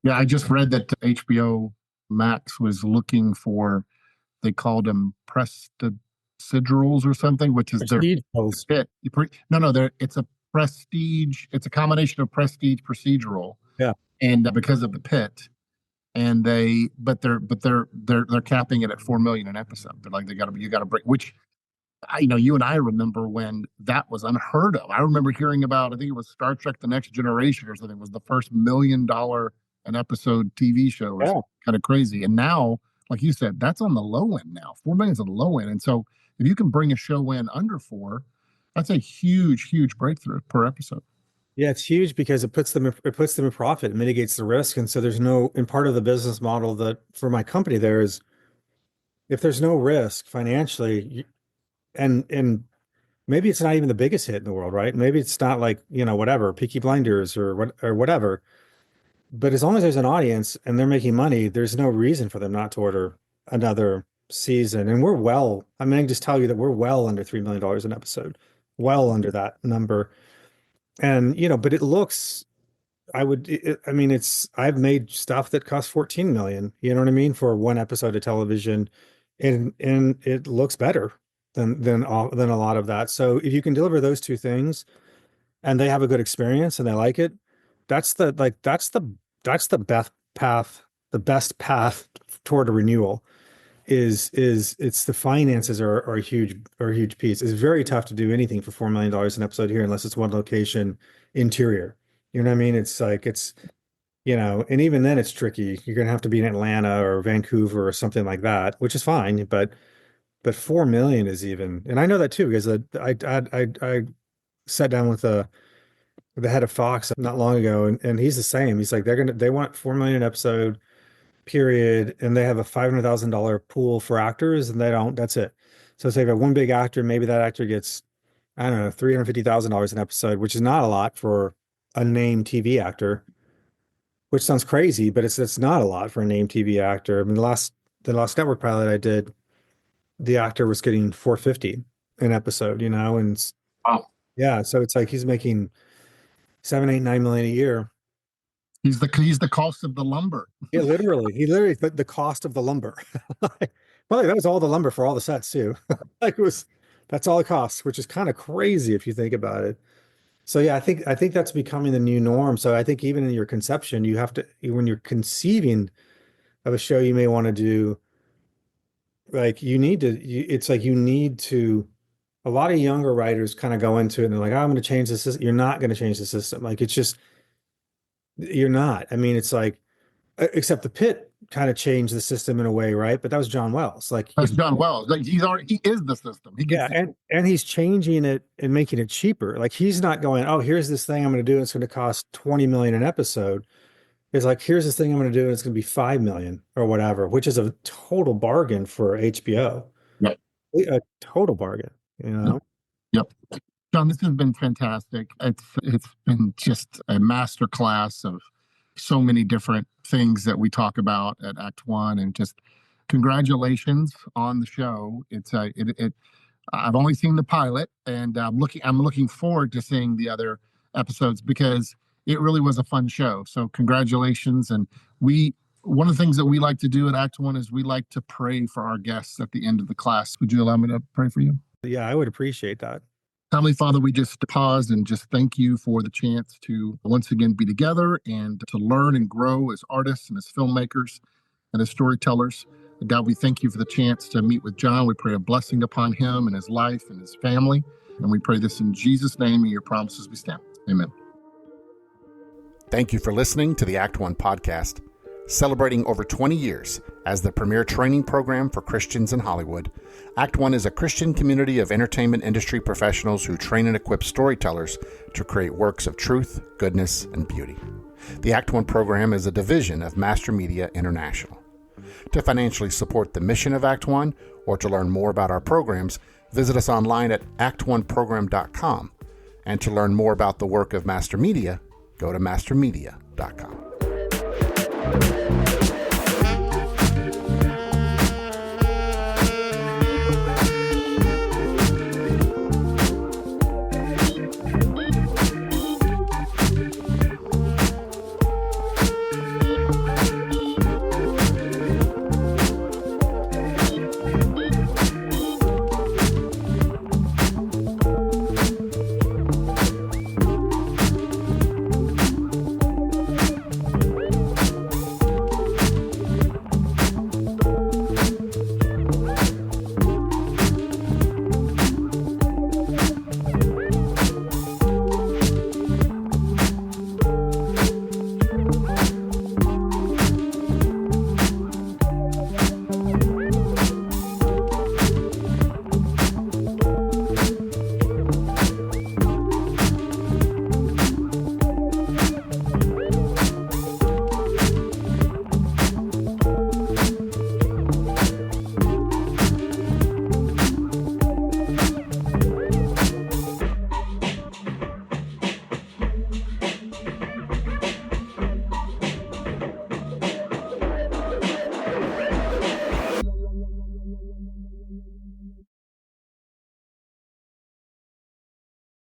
Yeah, I just read that HBO Max was looking for, they called them procedurals or something, which is their hit. No, it's a prestige. It's a combination of prestige procedural. Yeah, and because of the pit, and they're capping it at 4 million an episode. They're like you got to break. Which you and I remember when that was unheard of. I remember hearing about, I think it was Star Trek: The Next Generation or something, was the first $1 million an episode TV show. Or something kind of crazy. And now, like you said, that's on the low end now. 4 million is on the low end. And so if you can bring a show in under 4, that's a huge, huge breakthrough per episode. Yeah, it's huge because it puts them in profit, it mitigates the risk. And so and part of the business model that for my company there is, if there's no risk financially, and maybe it's not even the biggest hit in the world, right? Maybe it's not like, whatever, Peaky Blinders or whatever. But as long as there's an audience and they're making money, there's no reason for them not to order another season. And I can just tell you that we're well under $3 million an episode, well under that number. And, but I've made stuff that costs 14 million, you know what I mean, for one episode of television, and it looks better than a lot of that. So if you can deliver those two things and they have a good experience and they like it, that's the best path toward a renewal. It's the finances are a huge piece. It's very tough to do anything for $4 million an episode here unless it's one location interior. You know what I mean? It's like and even then it's tricky. You're gonna have to be in Atlanta or Vancouver or something like that, which is fine, but 4 million is even, and I know that too because I sat down with the head of Fox not long ago, and he's the same. He's like they want 4 million an episode, period, and they have a $500,000 pool for actors, and that's it. So say if you have one big actor, maybe that actor gets, I don't know, $350,000 an episode, which is not a lot for a named TV actor, which sounds crazy, but it's not a lot for a named TV actor. I mean, the last network pilot I did, the actor was getting $450 an episode, and wow. Yeah, so it's like he's making 7, 8, 9 million a year. He's the cost of the lumber. Yeah, literally the cost of the lumber. Well, that was all the lumber for all the sets too. That's all it costs, which is kind of crazy if you think about it. So yeah, I think that's becoming the new norm. So I think even in your conception, you have to, when you're conceiving of a show you may want to do, like you need to, a lot of younger writers kind of go into it and they're like, oh, I'm going to change the system. You're not going to change the system. Like it's just, You're not. I mean, it's like, except the pit kind of changed the system in a way, right? But that was John Wells. Like, That's John Wells. Like he is the system. He gets yeah, and he's changing it and making it cheaper. Like he's not going, oh, here's this thing I'm going to do. It's going to cost 20 million an episode. It's like, here's this thing I'm going to do. And it's going to be 5 million or whatever, which is a total bargain for HBO. Right. A total bargain, you know? Yep. John, this has been fantastic. It's been just a master class of so many different things that we talk about at Act One, and just congratulations on the show. I've only seen the pilot, and I'm looking forward to seeing the other episodes because it really was a fun show. So congratulations. And one of the things that we like to do at Act One is we like to pray for our guests at the end of the class. Would you allow me to pray for you? Yeah, I would appreciate that. Heavenly Father, we just pause and just thank you for the chance to once again be together and to learn and grow as artists and as filmmakers and as storytellers. God, we thank you for the chance to meet with John. We pray a blessing upon him and his life and his family. And we pray this in Jesus' name, and your promises we stand. Amen. Thank you for listening to the Act One podcast. Celebrating over 20 years as the premier training program for Christians in Hollywood, Act One is a Christian community of entertainment industry professionals who train and equip storytellers to create works of truth, goodness, and beauty. The Act One program is a division of Master Media International. To financially support the mission of Act One or to learn more about our programs, visit us online at actoneprogram.com. And to learn more about the work of Master Media, go to mastermedia.com.